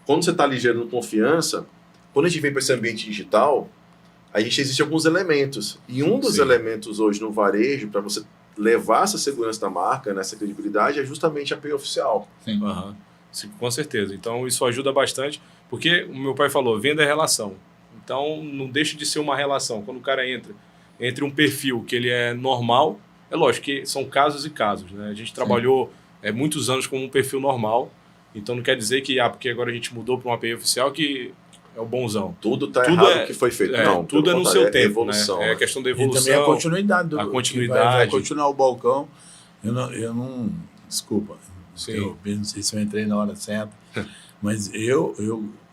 Quando você está ali gerando confiança, quando a gente vem para esse ambiente digital, a gente existe alguns elementos. E um dos elementos hoje no varejo, para você levar essa segurança da marca, nessa credibilidade, é justamente a API oficial. Sim. Sim, com certeza. Então isso ajuda bastante, porque o meu pai falou, venda é relação. Então não deixa de ser uma relação. Quando o cara entra entre um perfil que ele é normal É lógico que são casos e casos, né? A gente trabalhou muitos anos com um perfil normal, então não quer dizer que porque agora a gente mudou para um API oficial que é o bonzão. Tudo tá errado que foi feito. Não, tudo é no seu tempo, evolução, né? É questão da E evolução. também a continuidade. Vai continuar o balcão. Eu não desculpa, eu não sei se eu entrei na hora certa, mas eu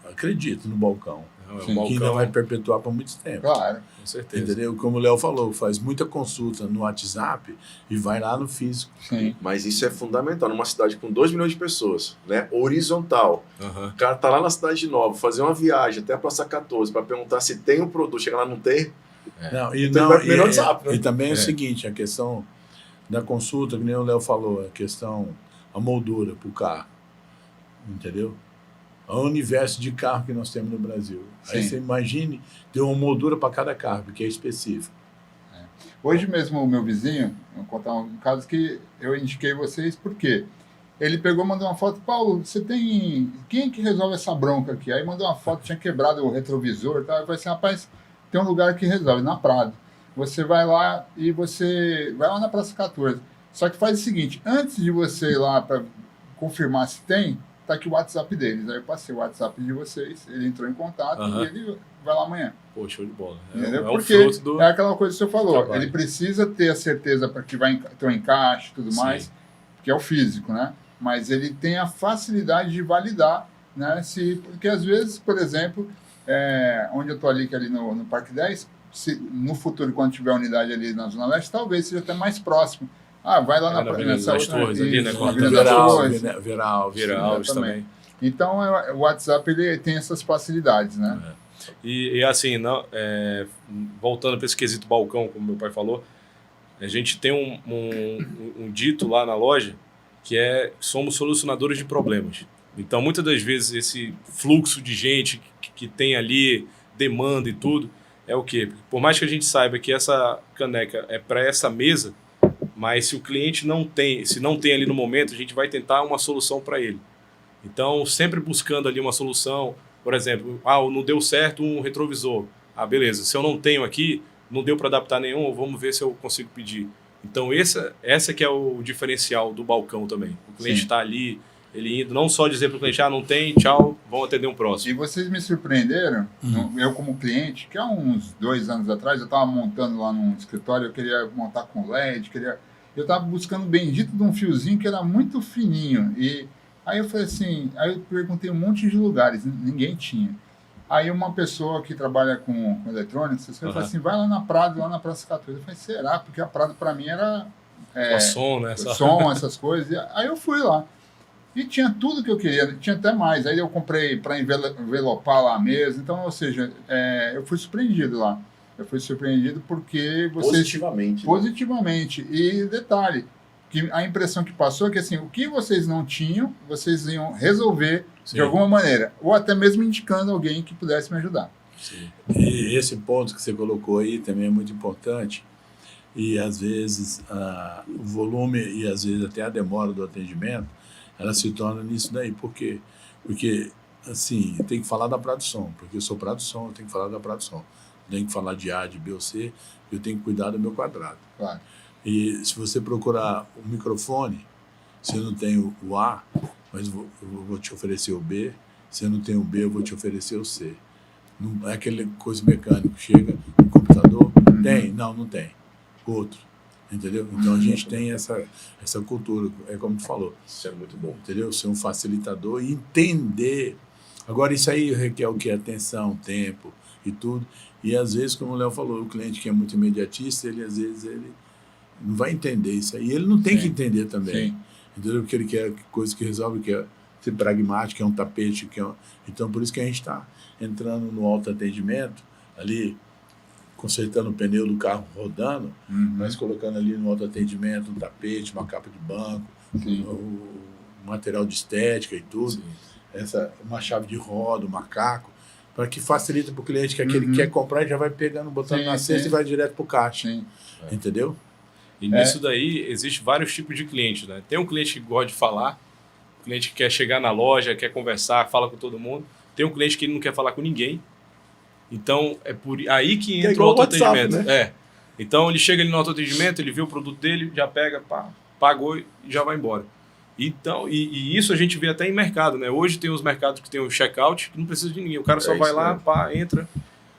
acredito no balcão. Que ainda vai perpetuar por muito tempo. Claro. Com certeza. Entendeu? Como o Léo falou, faz muita consulta no WhatsApp e vai lá no físico. Sim. Mas isso é fundamental. Numa cidade com 2 milhões de pessoas, né? Horizontal. O cara tá lá na cidade de Nova, fazer uma viagem até a Praça 14 para perguntar se tem um produto, chega lá não tem. E também é o seguinte, a questão da consulta, que nem o Léo falou, a moldura para o carro. Entendeu? O universo de carro que nós temos no Brasil. Sim. Aí você imagine ter uma moldura para cada carro, porque é específico. Hoje mesmo o meu vizinho, vou contar um caso que eu indiquei vocês, porque ele pegou e mandou uma foto, Paulo, você tem... Quem é que resolve essa bronca aqui? Aí mandou uma foto, tinha quebrado o retrovisor, tá? Eu falei assim, rapaz, tem um lugar que resolve, na Prado. Você vai lá e você vai lá na Praça 14. Só que faz o seguinte, antes de você ir lá para confirmar se tem, tá aqui o WhatsApp deles. Aí eu passei o WhatsApp de vocês, ele entrou em contato e ele vai lá amanhã. Pô, show de bola. Porque fruto do... é aquela coisa que você falou, trabalho. ele precisa ter a certeza para que vai ter um encaixe e tudo mais, que é o físico, né? Mas ele tem a facilidade de validar, né? Porque às vezes, por exemplo, onde eu estou ali, que é ali no Parque 10, no futuro, quando tiver unidade ali na Zona Leste, talvez seja até mais próximo. Vai lá nessa outra... Torres ali, né? Vera Alves também. Então, o WhatsApp ele tem essas facilidades, né? E assim, voltando para esse quesito balcão, como meu pai falou, a gente tem um dito lá na loja que somos solucionadores de problemas. Então, muitas das vezes, esse fluxo de gente que tem ali, demanda e tudo, é o quê? Por mais que a gente saiba que essa caneca é para essa mesa, mas se o cliente não tem ali no momento, a gente vai tentar uma solução para ele. Então, sempre buscando ali uma solução. Por exemplo, não deu certo um retrovisor. Beleza, se eu não tenho aqui, não deu para adaptar nenhum, vamos ver se eu consigo pedir. Então, essa que é o diferencial do balcão também. O cliente está ali, ele indo, não só dizer para o cliente, não tem, tchau, vamos atender um próximo. E vocês me surpreenderam, eu como cliente, que há uns 2 anos atrás, eu estava montando lá num escritório, eu queria montar com LED, eu estava buscando o bendito de um fiozinho que era muito fininho. E aí eu falei assim, aí eu perguntei um monte de lugares, ninguém tinha. Aí uma pessoa que trabalha com eletrônicos, falou assim, vai lá na Prado, lá na Praça 14. Eu falei, será? Porque a Prado para mim era... som, né? Som, essas coisas. Aí eu fui lá. E tinha tudo que eu queria, tinha até mais. Aí eu comprei para envelopar lá a mesa. Então, ou seja, eu fui surpreendido lá. Eu fui surpreendido porque vocês... Positivamente. E detalhe, que a impressão que passou é que assim, o que vocês não tinham, vocês iam resolver de alguma maneira. Ou até mesmo indicando alguém que pudesse me ajudar. Sim. E esse ponto que você colocou aí também é muito importante. E às vezes o volume e às vezes até a demora do atendimento, ela se torna nisso daí. Por quê? Porque, assim, tem que falar da produção. Porque eu sou produção, eu tenho que falar da produção. Tenho que falar de A, de B ou C, eu tenho que cuidar do meu quadrado. Claro. E se você procurar o microfone, se eu não tenho o A, mas eu vou te oferecer o B. Se eu não tenho o B, eu vou te oferecer o C. Não é aquele coisa mecânica. Chega no computador, tem? Não tem. Outro. Entendeu? Então a gente tem essa cultura, é como tu falou. Isso é muito bom. Entendeu? Ser um facilitador e entender. Agora, isso aí requer o quê? Atenção, tempo e tudo. E às vezes, como o Léo falou, o cliente que é muito imediatista, às vezes ele não vai entender isso aí. Ele não tem que entender também. Entendeu? Porque ele quer coisa que resolve, quer ser pragmático, quer um tapete. Então, por isso que a gente está entrando no autoatendimento, ali, consertando o pneu do carro rodando, mas colocando ali no autoatendimento um tapete, uma capa de banco, o material de estética e tudo, uma chave de roda, um macaco, para que facilite para o cliente que aquele quer comprar e já vai pegando, botando na cesta e vai direto para o caixa. Entendeu? E nisso daí, existe vários tipos de clientes, né? Tem um cliente que gosta de falar, um cliente que quer chegar na loja, quer conversar, fala com todo mundo. Tem um cliente que não quer falar com ninguém. Então, é por aí que entra o autoatendimento. Né? Então ele chega ali no autoatendimento, ele vê o produto dele, já pega, pá, pagou e já vai embora. Então, e isso a gente vê até em mercado, né? Hoje tem os mercados que tem o checkout, que não precisa de ninguém. O cara só vai lá, pá, entra.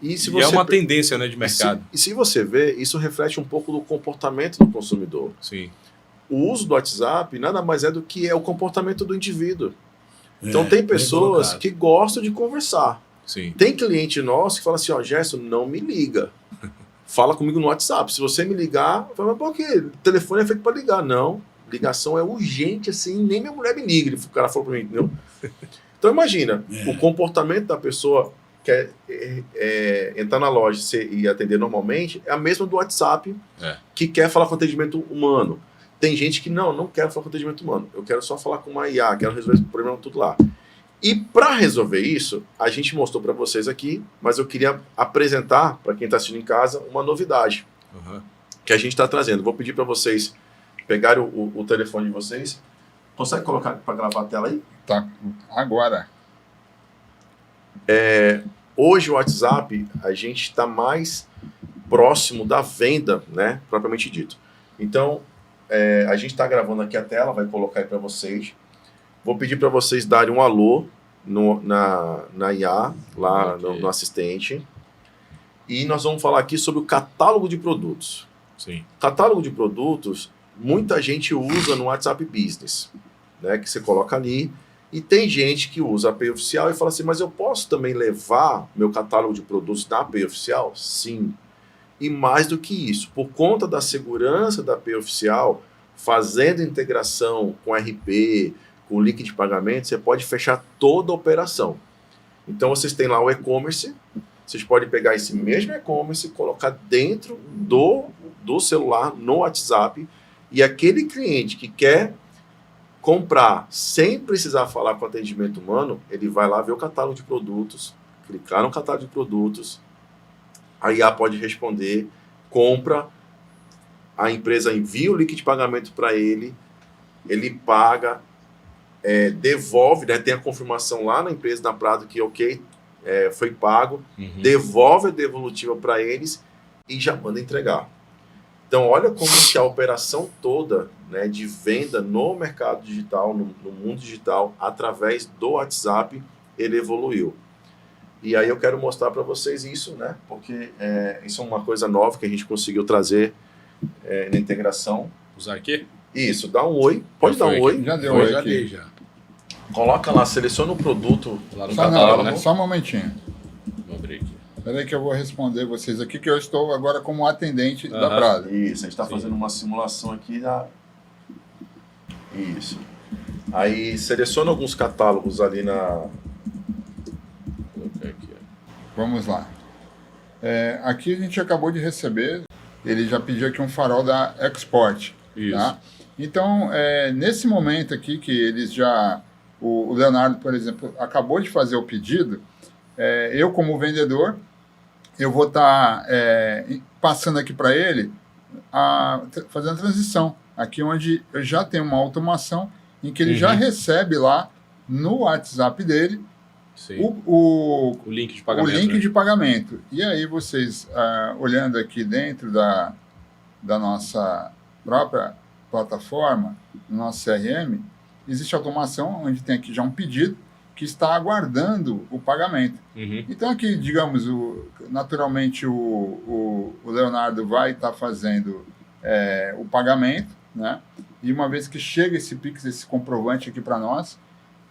E se E você é uma tendência, né, de mercado. E se você vê, isso reflete um pouco do comportamento do consumidor. Sim. O uso do WhatsApp nada mais é do que é o comportamento do indivíduo. Então tem pessoas que gostam de conversar. Sim. Tem cliente nosso que fala assim, ó, Gerson, não me liga. Fala comigo no WhatsApp. Se você me ligar, fala, mas por quê? O telefone é feito para ligar. Não, ligação é urgente, assim, nem minha mulher me liga. O cara falou para mim, entendeu? Então imagina, o comportamento da pessoa que quer entrar na loja e atender normalmente é a mesma do WhatsApp, que quer falar com atendimento humano. Tem gente que não quer falar com atendimento humano. Eu quero só falar com uma IA, quero resolver o problema tudo lá. E para resolver isso, a gente mostrou para vocês aqui, mas eu queria apresentar para quem está assistindo em casa uma novidade que a gente está trazendo. Vou pedir para vocês pegarem o telefone de vocês. Consegue colocar para gravar a tela aí? Tá, agora. Hoje o WhatsApp, a gente está mais próximo da venda, né, propriamente dito. Então, a gente está gravando aqui a tela, vai colocar aí para vocês. Vou pedir para vocês darem um alô na IA, lá no assistente. E nós vamos falar aqui sobre o catálogo de produtos. Sim. Catálogo de produtos, muita gente usa no WhatsApp Business, né, que você coloca ali. E tem gente que usa a API oficial e fala assim, mas eu posso também levar meu catálogo de produtos na API oficial? Sim. E mais do que isso, por conta da segurança da API oficial, fazendo integração com RP, com link de pagamento, você pode fechar toda a operação. Então vocês têm lá o e-commerce, vocês podem pegar esse mesmo e-commerce e colocar dentro do celular, no WhatsApp, e aquele cliente que quer comprar sem precisar falar com atendimento humano, ele vai lá ver o catálogo de produtos, clicar no catálogo de produtos, a IA pode responder, compra, a empresa envia o link de pagamento para ele paga, devolve, né, tem a confirmação lá na empresa, na Prado, que ok, foi pago, devolve a devolutiva para eles e já manda entregar. Então, olha como que a operação toda, né, de venda no mercado digital, no mundo digital, através do WhatsApp, ele evoluiu. E aí eu quero mostrar para vocês isso, né, porque isso é uma coisa nova que a gente conseguiu trazer na integração. Usar aqui? Isso, dá um oi. Pode dar um oi. Já deu oi aqui. dei já. Coloca lá, seleciona o produto lá no Só, catálogo. não, só um momentinho. Vou abrir aqui. Espera aí que eu vou responder vocês aqui, que eu estou agora como atendente da Prado. Isso, a gente está fazendo uma simulação aqui da... Isso. Aí seleciona alguns catálogos ali na... Vamos lá. Aqui a gente acabou de receber, ele já pediu aqui um farol da Export. Isso. Tá? Então, nesse momento aqui que eles já... O Leonardo, por exemplo, acabou de fazer o pedido, eu como vendedor, eu vou estar passando aqui para ele, fazendo a transição. Aqui onde eu já tenho uma automação em que ele já recebe lá no WhatsApp dele o link de pagamento. O link de pagamento. E aí vocês, olhando aqui dentro da nossa própria plataforma, no nosso CRM, existe automação onde tem aqui já um pedido que está aguardando o pagamento. Então aqui, digamos, naturalmente o Leonardo vai estar fazendo o pagamento, né? E uma vez que chega esse Pix, esse comprovante aqui para nós,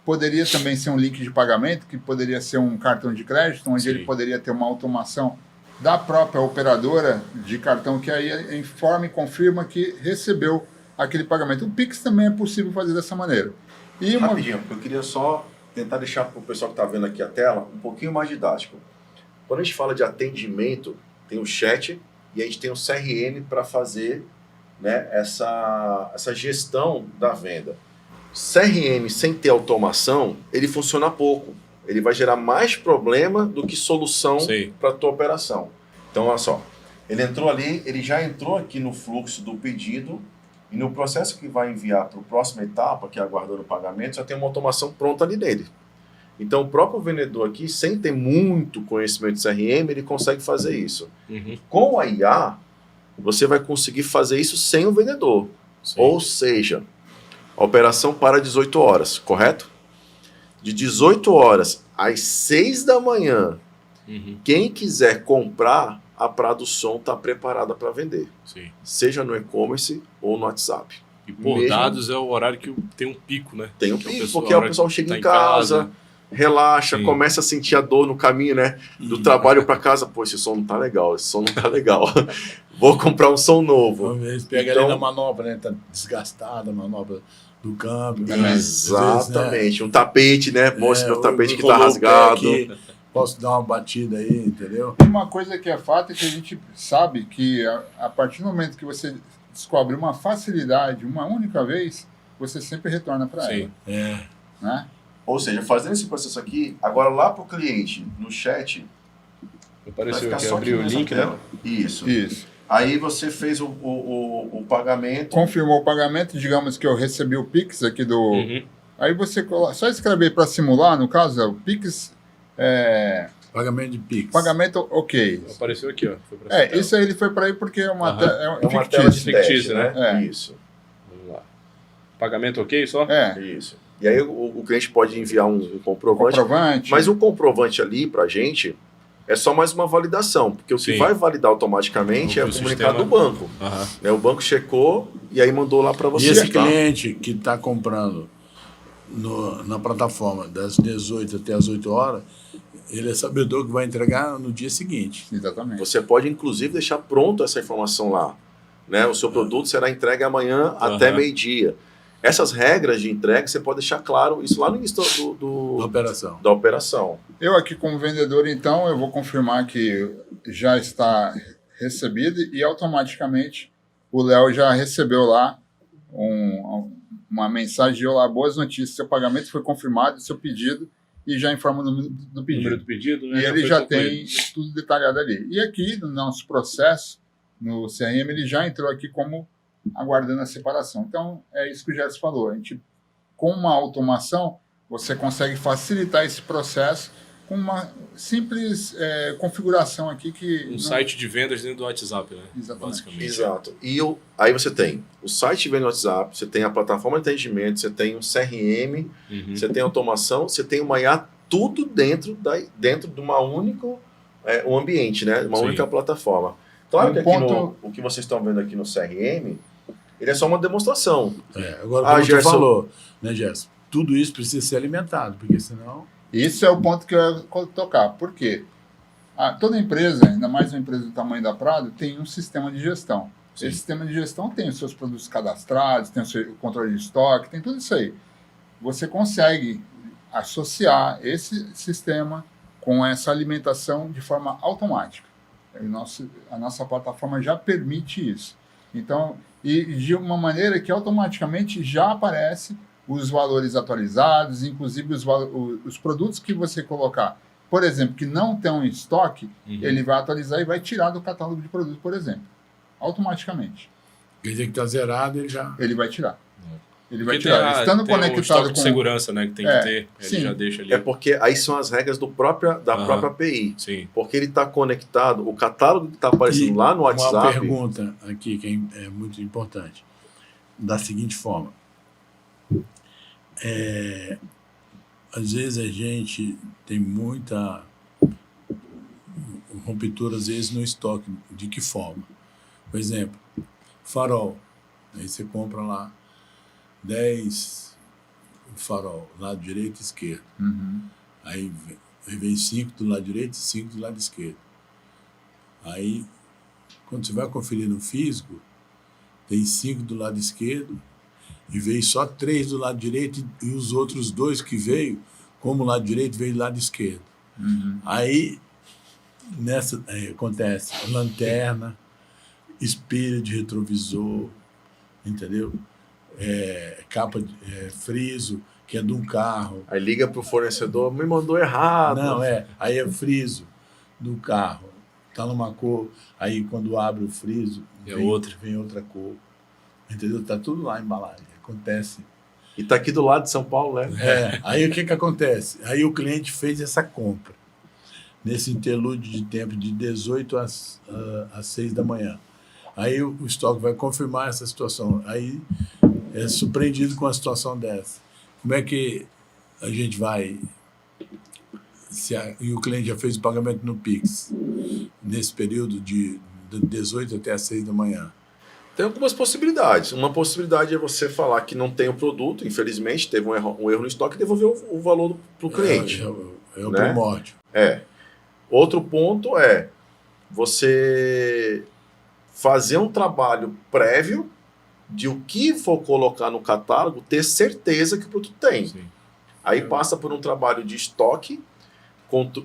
poderia também ser um link de pagamento, que poderia ser um cartão de crédito, onde ele poderia ter uma automação da própria operadora de cartão, que aí informa e confirma que recebeu aquele pagamento. O Pix também é possível fazer dessa maneira. E Rapidinho, eu queria só tentar deixar para o pessoal que está vendo aqui a tela um pouquinho mais didático. Quando a gente fala de atendimento, tem o chat e a gente tem o CRM para fazer, né, essa gestão da venda. CRM sem ter automação, ele funciona pouco. Ele vai gerar mais problema do que solução para a tua operação. Então, olha só. Ele entrou ali, ele já entrou aqui no fluxo do pedido e no processo que vai enviar para a próxima etapa, que é aguardando o pagamento, já tem uma automação pronta ali nele. Então, o próprio vendedor aqui, sem ter muito conhecimento de CRM, ele consegue fazer isso. Com a IA, você vai conseguir fazer isso sem o vendedor. Sim. Ou seja, a operação para às 18 horas, correto? De 18 horas às 6 da manhã, Uhum. quem quiser comprar, a Prado Som está preparada para vender. Sim. Seja no e-commerce ou no WhatsApp. E por Mesmo- dados é o horário que tem um pico, né? Tem um Que é o pico, pessoal- porque o a hora pessoal que chega tá em casa, relaxa, Sim. começa a sentir a dor no caminho, né? Do trabalho para casa. Pô, esse som não tá legal, esse som não tá legal. Vou comprar um som novo. Às vezes pega Então- ali na manopla, né? Tá desgastada a manopla do câmbio. É, né? Às vezes, né, Exatamente. Um tapete, né? Moça, meu tapete que tá rolou o pé rasgado. aqui, posso dar uma batida aí, entendeu? E uma coisa que é fato é que a gente sabe que a partir do momento que você descobre uma facilidade uma única vez, você sempre retorna para ela. Sim. É. Né? Ou seja, fazendo esse processo aqui, agora lá pro cliente, no chat, vai Apareceu ficar aqui, só abriu o nessa link, né? tela. Isso. Isso. Aí você fez o pagamento. Confirmou o pagamento, digamos que eu recebi o Pix aqui do. Uhum. Aí você só escrever para simular, no caso, é o Pix, Pagamento de Pix. pagamento ok. Apareceu aqui, ó. Foi pra essa tela. Isso aí ele foi para aí porque é uma, Aham. é É uma fictício. tela de teste, Fictício, né? né? Isso. Vamos lá. Pagamento ok só? Isso. E aí o cliente pode enviar um comprovante. Comprovante. Mas o comprovante ali pra gente é só mais uma validação. Porque o que Sim. vai validar automaticamente é o O comunicado sistema. do banco. Aham. Né? O banco checou e aí mandou lá para E você. esse tá? cliente que está comprando na plataforma das 18 até as 8 horas, ele é sabedor que vai entregar no dia seguinte. Exatamente. Você pode, inclusive, deixar pronto essa informação lá. Né? O seu produto será entregue amanhã até meio-dia. Essas regras de entrega, você pode deixar claro isso lá no início Da operação. da operação. Eu aqui como vendedor, então, eu vou confirmar que já está recebido e automaticamente o Léo já recebeu lá uma mensagem de olá, boas notícias, seu pagamento foi confirmado, seu pedido, e já informa o número do O pedido. número do pedido, né? E ele foi já concluído. tem tudo detalhado ali. E aqui, no nosso processo, no CRM, ele já entrou aqui como aguardando a separação. Então, é isso que o Gerson falou. A gente, com uma automação, você consegue facilitar esse processo com uma simples configuração aqui que... Um não- site de vendas dentro do WhatsApp, né? Exatamente. Basicamente. Exato. E aí você tem o site vem no WhatsApp, você tem a plataforma de atendimento, você tem um CRM, Uhum. você tem automação, você tem uma IA, tudo dentro de uma única um ambiente, né? Uma Sim. única plataforma. Claro Um que aqui ponto- o que vocês estão vendo aqui no CRM, ele é só uma demonstração. Agora, como Gerson. você falou, né, Gerson? Tudo isso precisa ser alimentado, porque senão... Isso é o ponto que eu ia tocar. Por quê? Toda empresa, ainda mais uma empresa do tamanho da Prado, tem um sistema de gestão. Sim. Esse sistema de gestão tem os seus produtos cadastrados, tem o seu controle de estoque, tem tudo isso aí. Você consegue associar esse sistema com essa alimentação de forma automática. A nossa plataforma já permite isso. Então, e de uma maneira que automaticamente já aparece os valores atualizados, inclusive os produtos que você colocar, por exemplo, que não estão em estoque, Uhum. ele vai atualizar e vai tirar do catálogo de produtos, por exemplo. Automaticamente. Quer dizer que está zerado, ele já... Ele vai tirar. Ele vai Porque tirar. Estando tem um conectado estoque com... de segurança, né? Que tem que ter. Ele sim. já deixa ali. É porque aí são as regras da própria Aham. API. Sim. Porque ele está conectado, o catálogo que está aparecendo E lá no Uma WhatsApp. pergunta aqui que é muito importante. Da seguinte forma. Às vezes a gente tem muita ruptura, às vezes, no estoque. De que forma? Por exemplo, farol. Aí você compra lá 10 farol, lado direito e esquerdo. Uhum. Aí vem 5 do lado direito e 5 do lado esquerdo. Aí, quando você vai conferir no físico, tem 5 do lado esquerdo e veio só 3 do lado direito e os outros 2 que veio, como o lado direito veio do lado esquerdo. Uhum. Aí, acontece lanterna, espelho de retrovisor, entendeu? Capa de friso, que é de um carro. Aí liga pro fornecedor, me mandou errado. Não, aí é friso do carro. Tá numa cor, aí quando abre o friso, É outra. vem outra cor. Entendeu? Tá tudo lá em embalagem. Acontece. E tá aqui do lado de São Paulo, né? Aí o que acontece? Aí o cliente fez essa compra. Nesse interlúdio de tempo de 18 às 6 da manhã. Aí o estoque vai confirmar essa situação. Aí é surpreendido com a situação dessa. Como é que a gente vai... E o cliente já fez o pagamento no Pix, nesse período de 18 até as 6 da manhã. Tem algumas possibilidades. Uma possibilidade é você falar que não tem o produto, infelizmente, teve um erro no estoque e devolver o valor para o cliente. É o né? primórdio. Outro ponto é você fazer um trabalho prévio de o que for colocar no catálogo, ter certeza que o produto tem. Sim. Aí passa por um trabalho de estoque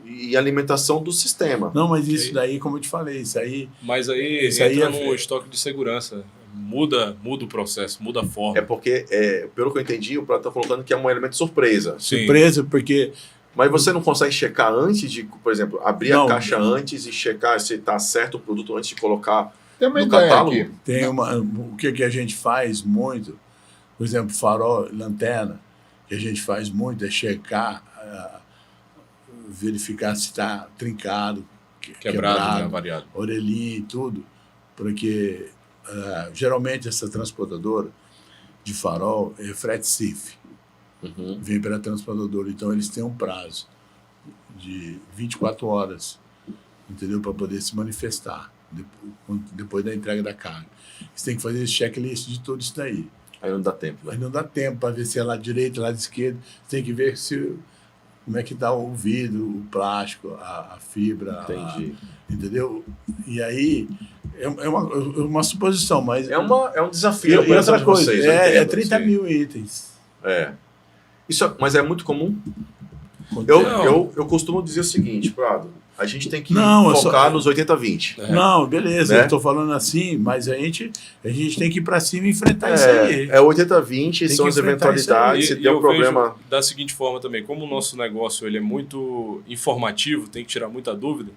e alimentação do sistema. Não, mas isso daí, como eu te falei, isso aí... Mas aí Isso entra aí no estoque de segurança. Muda o processo, muda a forma. É porque, pelo que eu entendi, o Prato está colocando que é um elemento surpresa. Sim. Surpresa, porque... Mas você não consegue checar antes de, por exemplo, abrir Não. a caixa antes e checar se está certo o produto antes de colocar Tem uma no ideia catálogo? aqui. Tem o que a gente faz muito, por exemplo, farol, lanterna, que a gente faz muito é checar, verificar se está trincado, Quebrado, né? Variado. orelhinha e tudo, porque geralmente essa transportadora de farol é frete CIF, Uhum. vem pela transportadora, então eles têm um prazo de 24 horas, entendeu, para poder se manifestar depois da entrega da carga. Você tem que fazer esse checklist de tudo isso daí. Aí não dá tempo, Mas né? não dá tempo para ver se é lado direito, lado esquerdo. Você tem que ver como é que está o vidro, o plástico, a fibra. Entendi. Entendeu? E aí é uma suposição, mas... É um desafio E outra de coisa, vocês. eu é entendo, 30 sim. mil itens. Mas é muito comum. Não. Eu costumo dizer o seguinte, Prado, a gente tem que Não, focar nos 80-20. Não, beleza, Né? eu estou falando assim, mas a gente tem que ir para cima e enfrentar isso aí. 80-20 Tem são que as enfrentar eventualidades. isso Se der um problema... Vejo da seguinte forma também, como o nosso negócio ele é muito informativo, tem que tirar muita dúvida,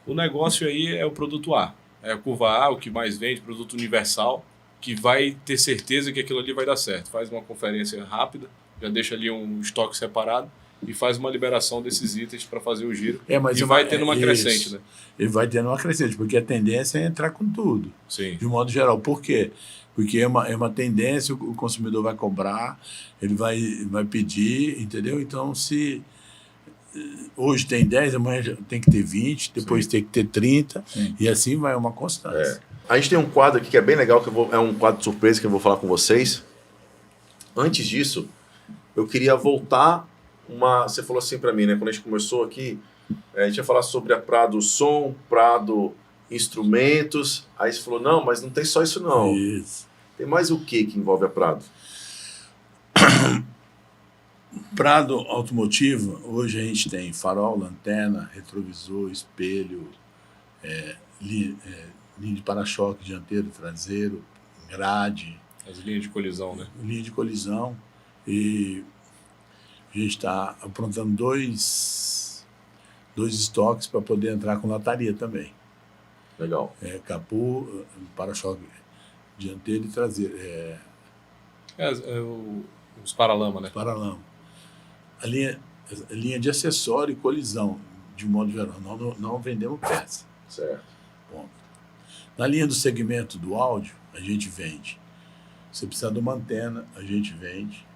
o negócio aí é o produto A. É a curva A, o que mais vende, produto universal, que vai ter certeza que aquilo ali vai dar certo. Faz uma conferência rápida, já deixa ali um estoque separado e faz uma liberação desses itens para fazer o giro. Mas e vai tendo uma crescente, isso. né? E vai tendo uma crescente, porque a tendência é entrar com tudo, Sim. de um modo geral. Por quê? Porque é uma tendência, o consumidor vai cobrar, ele vai pedir, entendeu? Então, se hoje tem 10, amanhã já tem que ter 20, depois tem que ter 30, e assim vai uma constância. A gente tem um quadro aqui que é bem legal, é um quadro de surpresa que eu vou falar com vocês. Antes disso, eu queria voltar você falou assim para mim, né? Quando a gente começou aqui, a gente ia falar sobre a Prado Som, Prado Instrumentos. Aí você falou, não, mas não tem só isso não. Isso. Tem mais o que envolve a Prado? Prado automotivo, hoje a gente tem farol, lanterna, retrovisor, espelho, linha de para-choque dianteiro, traseiro, grade. As linhas de colisão, né? Linha de colisão. E a gente está aprontando dois estoques para poder entrar com lataria também. Legal. Capô, para-choque dianteiro e traseiro. Os paralama, né? Paralama. A linha de acessório e colisão, de modo geral. Não vendemos peça. Certo. Bom. Na linha do segmento do áudio, a gente vende. Você precisa de uma antena, a gente vende.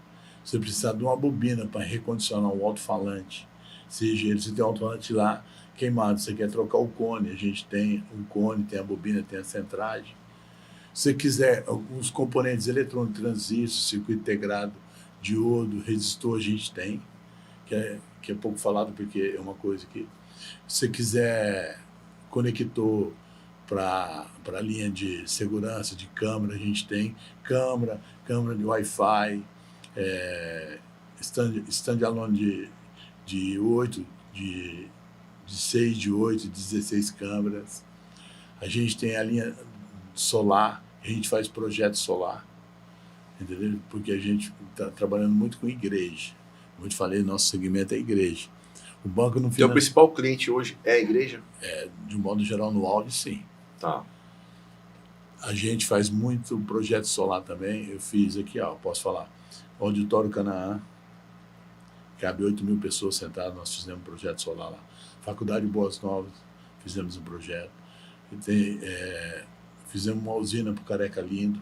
Você precisa de uma bobina para recondicionar o alto-falante. Seja você tem um alto-falante lá queimado, você quer trocar o cone, a gente tem o cone, tem a bobina, tem a centragem. Se você quiser alguns componentes eletrônicos, transistor, circuito integrado, diodo, resistor, a gente tem, que é pouco falado porque é uma coisa que... Se você quiser conector para a linha de segurança, de câmera, a gente tem câmera de Wi-Fi, standalone de 8, de 6, de 8, de 16 câmeras. A gente tem a linha solar, a gente faz projeto solar, entendeu? Porque a gente está trabalhando muito com igreja. Como eu te falei, nosso segmento é igreja. O banco não Teu principal cliente hoje é a igreja? De um modo geral, no áudio, sim. Tá. A gente faz muito projeto solar também. Eu fiz aqui, posso falar, o Auditório Canaã, cabe 8.000 pessoas sentadas, nós fizemos um projeto solar lá. Faculdade Boas Novas, fizemos um projeto. Fizemos uma usina para o Careca Lindo,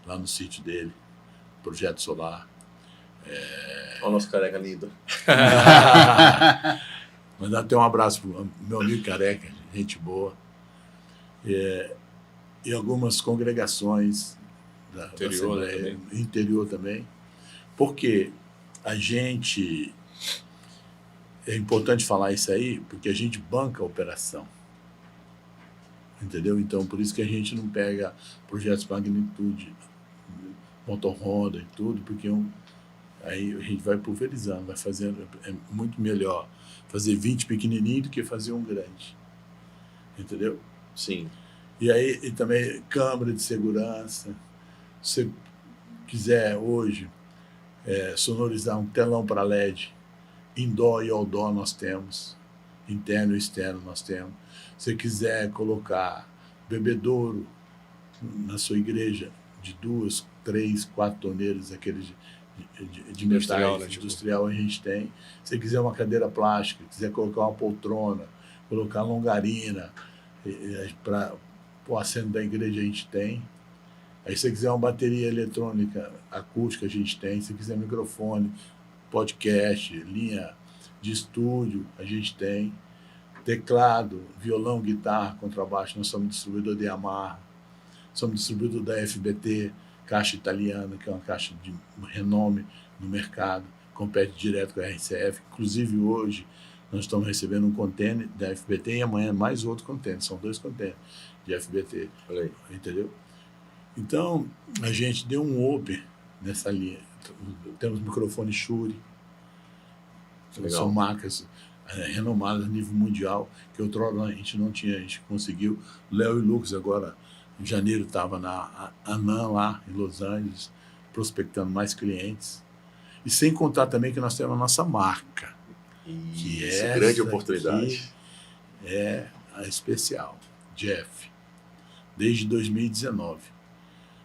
lá no sítio dele, projeto solar. Olha o nosso careca lindo. Mandar até um abraço para o meu amigo Careca, gente boa. E algumas congregações da Assembleia, interior também. Porque a gente... É importante falar isso aí, porque a gente banca a operação. Entendeu? Então, por isso que a gente não pega projetos de magnitude, motorronda e tudo, porque aí a gente vai pulverizando, vai fazendo... É muito melhor fazer 20 pequenininhos do que fazer um grande. Entendeu? Sim. E aí e também câmera de segurança. Se você quiser hoje sonorizar um telão para LED, indoor e outdoor nós temos, interno e externo nós temos. Se você quiser colocar bebedouro na sua igreja de 2, 3, 4 torneiras, aqueles de Industrial, metais, né, industrial a gente tem. Se você quiser uma cadeira plástica, quiser colocar uma poltrona, colocar longarina, para o assento da igreja a gente tem. Aí se você quiser uma bateria eletrônica acústica a gente tem. Se você quiser microfone, podcast, linha de estúdio a gente tem. Teclado, violão, guitarra, contrabaixo, nós somos distribuidor de Yamaha, somos distribuidor da FBT, caixa italiana, que é uma caixa de renome no mercado, compete direto com a RCF. Inclusive hoje nós estamos recebendo um container da FBT e amanhã mais outro container, são 2 containers de FBT. Olha aí. Entendeu? Então, a gente deu um up nessa linha. Temos microfone Shure, são marcas renomadas a nível mundial, que outrora a gente não tinha, a gente conseguiu. Léo e Lucas agora, em janeiro, estava na ANAM lá em Los Angeles, prospectando mais clientes. E sem contar também que nós temos a nossa marca, que é grande oportunidade. É a especial, Jeff. Desde 2019.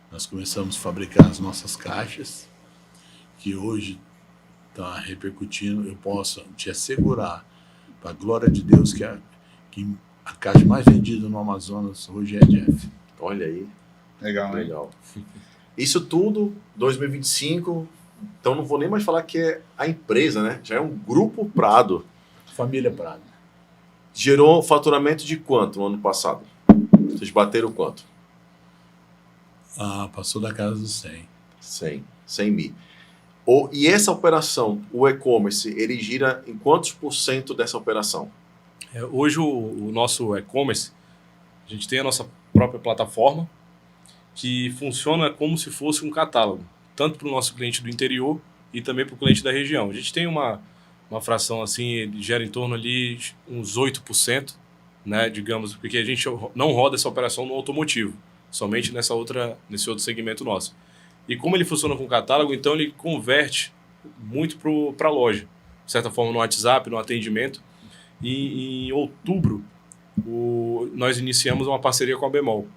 Nós começamos a fabricar as nossas caixas, que hoje está repercutindo. Eu posso te assegurar, para a glória de Deus, que a caixa mais vendida no Amazonas hoje é Jeff. Olha aí. Legal, né? Legal. Isso tudo, 2025, então não vou nem mais falar que é a empresa, né? Já é um grupo Prado. Família Prado. Gerou faturamento de quanto no ano passado? Vocês bateram quanto? Passou da casa dos 100. 100 mil. E essa operação, o e-commerce, ele gira em quantos % dessa operação? Hoje o nosso e-commerce, a gente tem a nossa própria plataforma que funciona como se fosse um catálogo, tanto para o nosso cliente do interior e também para o cliente da região. A gente tem uma fração assim, ele gera em torno ali uns 8%, né, digamos, porque a gente não roda essa operação no automotivo, somente nesse outro segmento nosso. E como ele funciona com catálogo, então ele converte muito para a loja, de certa forma no WhatsApp, no atendimento. E em outubro, nós iniciamos uma parceria com a Bemol.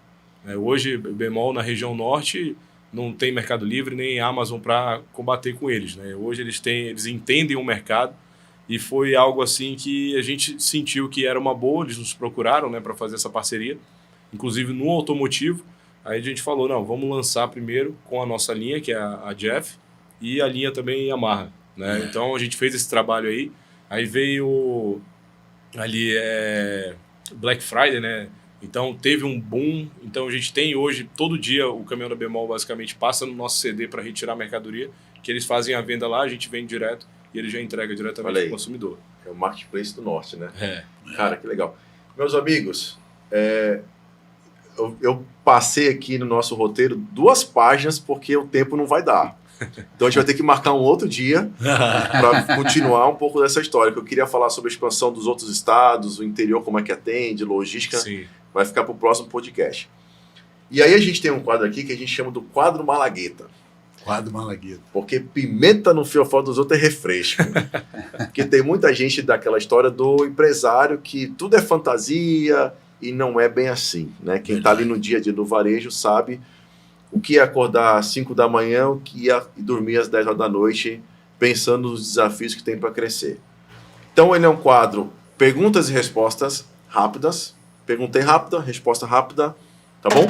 Hoje, Bemol na região norte não tem Mercado Livre nem Amazon para combater com eles. Hoje eles entendem o mercado e foi algo assim que a gente sentiu que era uma boa, eles nos procuraram para fazer essa parceria, inclusive no automotivo. Aí a gente falou, não, vamos lançar primeiro com a nossa linha, que é a Jeff, e a linha também Yamaha. Então a gente fez esse trabalho aí veio ali Black Friday, né? Então teve um boom, então a gente tem hoje, todo dia o caminhão da Bemol basicamente passa no nosso CD para retirar a mercadoria, que eles fazem a venda lá, a gente vende direto e ele já entrega diretamente para o consumidor. É o Marketplace do Norte, né? É. Cara, que legal. Meus amigos, eu passei aqui no nosso roteiro 2 páginas porque o tempo não vai dar. Então a gente vai ter que marcar um outro dia para continuar um pouco dessa história. Que eu queria falar sobre a expansão dos outros estados, o interior, como é que atende, logística. Sim. Vai ficar para o próximo podcast. E aí a gente tem um quadro aqui que a gente chama do quadro Malagueta. Quadro Malagueta. Porque pimenta no fiofó dos outros é refresco. Porque tem muita gente daquela história do empresário que tudo é fantasia e não é bem assim, né? Quem está ali no dia a dia do varejo sabe o que é acordar às 5 da manhã, o que é dormir às 10 horas da noite, pensando nos desafios que tem para crescer. Então ele é um quadro perguntas e respostas rápidas. Pergunta rápida, resposta rápida. Tá bom?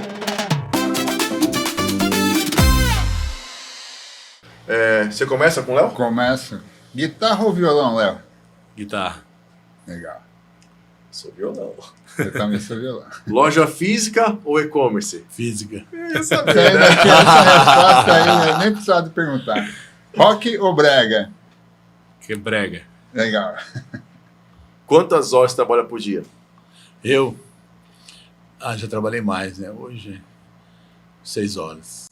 Você começa com o Léo? Começo. Guitarra ou violão, Léo? Guitarra. Legal. Sou violão. Eu também sou violão. Loja física ou e-commerce? Física. Essa resposta aí, eu nem precisava de perguntar. Rock ou brega? Que brega. Legal. Quantas horas você trabalha por dia? Eu? Já trabalhei mais, né? Hoje, 6 horas.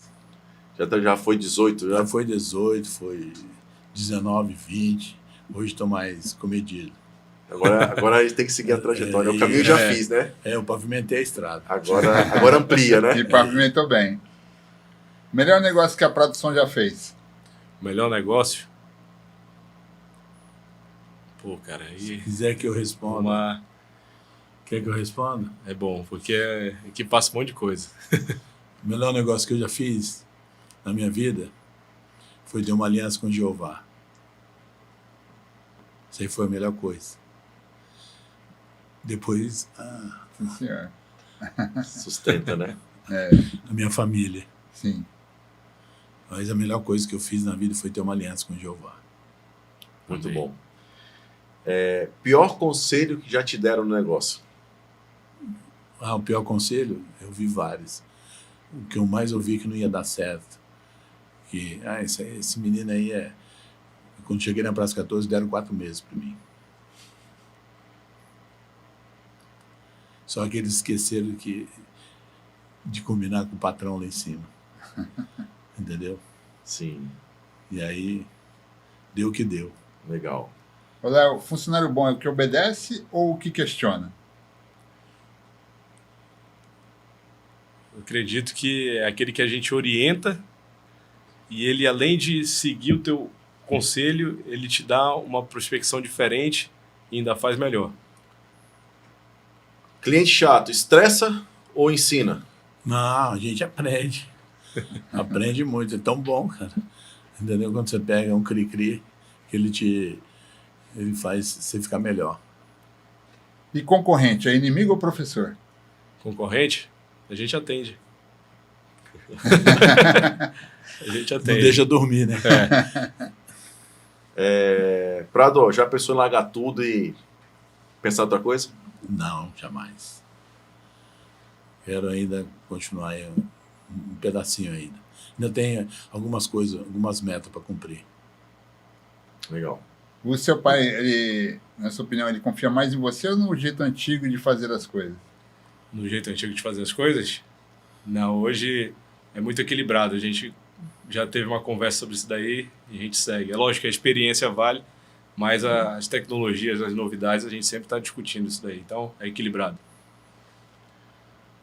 Já foi 18? Já foi 18, foi 19, 20. Hoje estou mais comedido. Agora a gente tem que seguir a trajetória. O caminho eu já fiz, né? Eu pavimentei a estrada. Agora amplia, né? E pavimentou bem. Melhor negócio que a produção já fez? O melhor negócio? Pô, cara, aí Se quiser que eu responda. Quer que eu responda? é bom, porque aqui passa um monte de coisa. O melhor negócio que eu já fiz na minha vida foi ter uma aliança com Jeová. Isso aí foi a melhor coisa. Depois, Sim, senhor. Sustenta, né? a minha família. Sim. Mas a melhor coisa que eu fiz na vida foi ter uma aliança com Jeová. Muito Amém. bom. Pior conselho que já te deram no negócio? O pior conselho? Eu vi vários. O que eu mais ouvi é que não ia dar certo. Que, esse menino aí Quando cheguei na Praça 14, deram 4 meses para mim. Só que eles esqueceram de combinar com o patrão lá em cima. Entendeu? Sim, E aí, deu o que deu. legal. Ô, Léo, funcionário bom é o que obedece ou o que questiona? Eu acredito que é aquele que a gente orienta e ele, além de seguir o teu conselho, ele te dá uma prospecção diferente e ainda faz melhor. Cliente chato, estressa ou ensina? Não, a gente aprende. Aprende muito. É tão bom, cara. Entendeu? Quando você pega um cri-cri, que ele faz você ficar melhor. E concorrente, é inimigo ou professor? Concorrente, a gente atende. A gente Não atende. deixa dormir, né? Prado, já pensou em largar tudo e pensar em outra coisa? Não, jamais. Quero ainda continuar aí um pedacinho ainda. Ainda tenho algumas coisas, algumas metas para cumprir. Legal. O seu pai, ele, na sua opinião, ele confia mais em você ou no jeito antigo de fazer as coisas? No jeito antigo de fazer as coisas? Não, hoje é muito equilibrado. A gente já teve uma conversa sobre isso daí e a gente segue. É lógico que a experiência vale, mas as tecnologias, as novidades, a gente sempre está discutindo isso daí. Então, é equilibrado.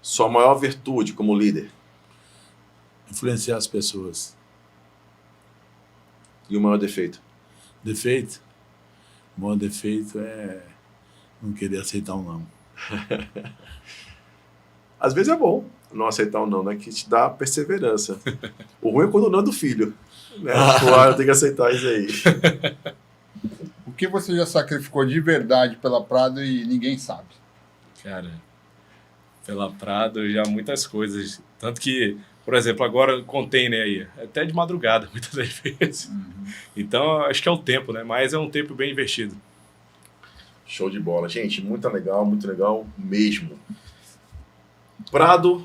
Sua maior virtude como líder Influenciar as pessoas. e o maior defeito? Defeito? O maior defeito é não querer aceitar um não. Às vezes é bom não aceitar um não, né? Que te dá perseverança. O ruim é quando não é do filho. Né? Eu tenho que aceitar isso aí. O que você já sacrificou de verdade pela Prado e ninguém sabe? Cara, pela Prado já muitas coisas. Tanto que, por exemplo, agora container aí, até de madrugada, muitas das vezes. Então, acho que é o tempo, né? Mas é um tempo bem investido. Show de bola. Gente, muito legal mesmo. Prado,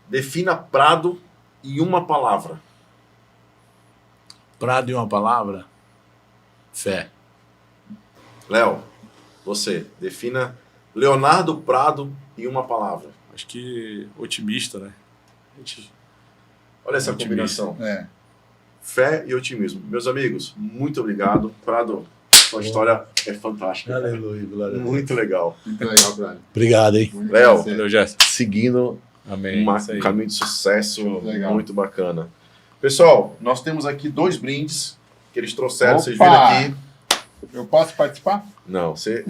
defina Prado em uma palavra. Prado em uma palavra? Fé. Léo, você, defina Leonardo Prado em uma palavra. Acho que otimista, né? A gente Olha essa Otimista. combinação. Fé e otimismo. Meus amigos, muito obrigado. Prado, sua história é fantástica. Aleluia, glória a Deus. Muito legal. Muito legal, Prado. Obrigado, hein? Léo, Valeu, Jéssica. seguindo Amém. Isso um aí. caminho de sucesso Legal. muito bacana. Pessoal, nós temos aqui 2 brindes que eles trouxeram. Vocês viram Opa! aqui. Eu posso participar? Não, você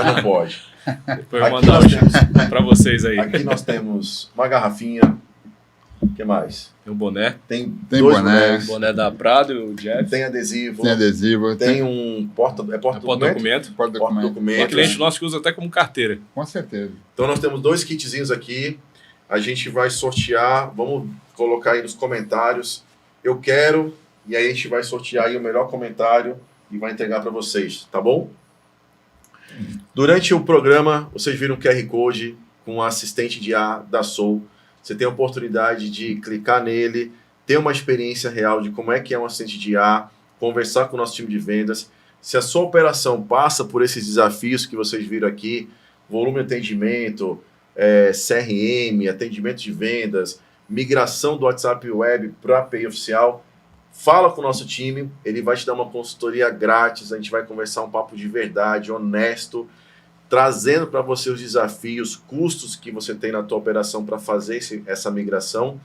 não pode. Depois eu Aqui vou mandar nós temos- para vocês aí. Aqui nós temos uma garrafinha. O que mais? Tem um boné. Tem Tem 2 boné. bonés. Boné da Prado e o Jeff. Tem adesivo. Tem adesivo, Tem um porta-documento? Porta-documento. porta-documento. Tem Porta-documento. cliente nosso que usa até como carteira. Com certeza. Então nós temos 2 kitzinhos aqui. a gente vai sortear, vamos colocar aí nos comentários, eu quero, e aí a gente vai sortear aí o melhor comentário e vai entregar para vocês, tá bom? Durante o programa, vocês viram o QR Code com o assistente de IA da Soul. Você tem a oportunidade de clicar nele, ter uma experiência real de como é que é um assistente de IA, conversar com o nosso time de vendas. Se a sua operação passa por esses desafios que vocês viram aqui, volume de atendimento, CRM, atendimento de vendas, migração do WhatsApp Web para a API oficial, fala com o nosso time, ele vai te dar uma consultoria grátis, a gente vai conversar um papo de verdade, honesto, trazendo para você os desafios, custos que você tem na tua operação para fazer essa migração,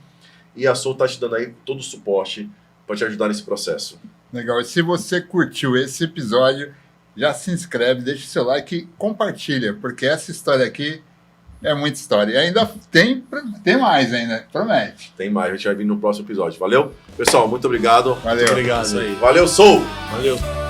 e a Soul está te dando aí todo o suporte para te ajudar nesse processo. Legal. E se você curtiu esse episódio, já se inscreve, deixa o seu like e compartilha, porque essa história aqui é muita história. E ainda tem mais ainda, promete. Tem mais, a gente vai vir no próximo episódio. Valeu? Pessoal, muito obrigado. Valeu. Muito obrigado. Isso aí. Valeu, Soul! Valeu.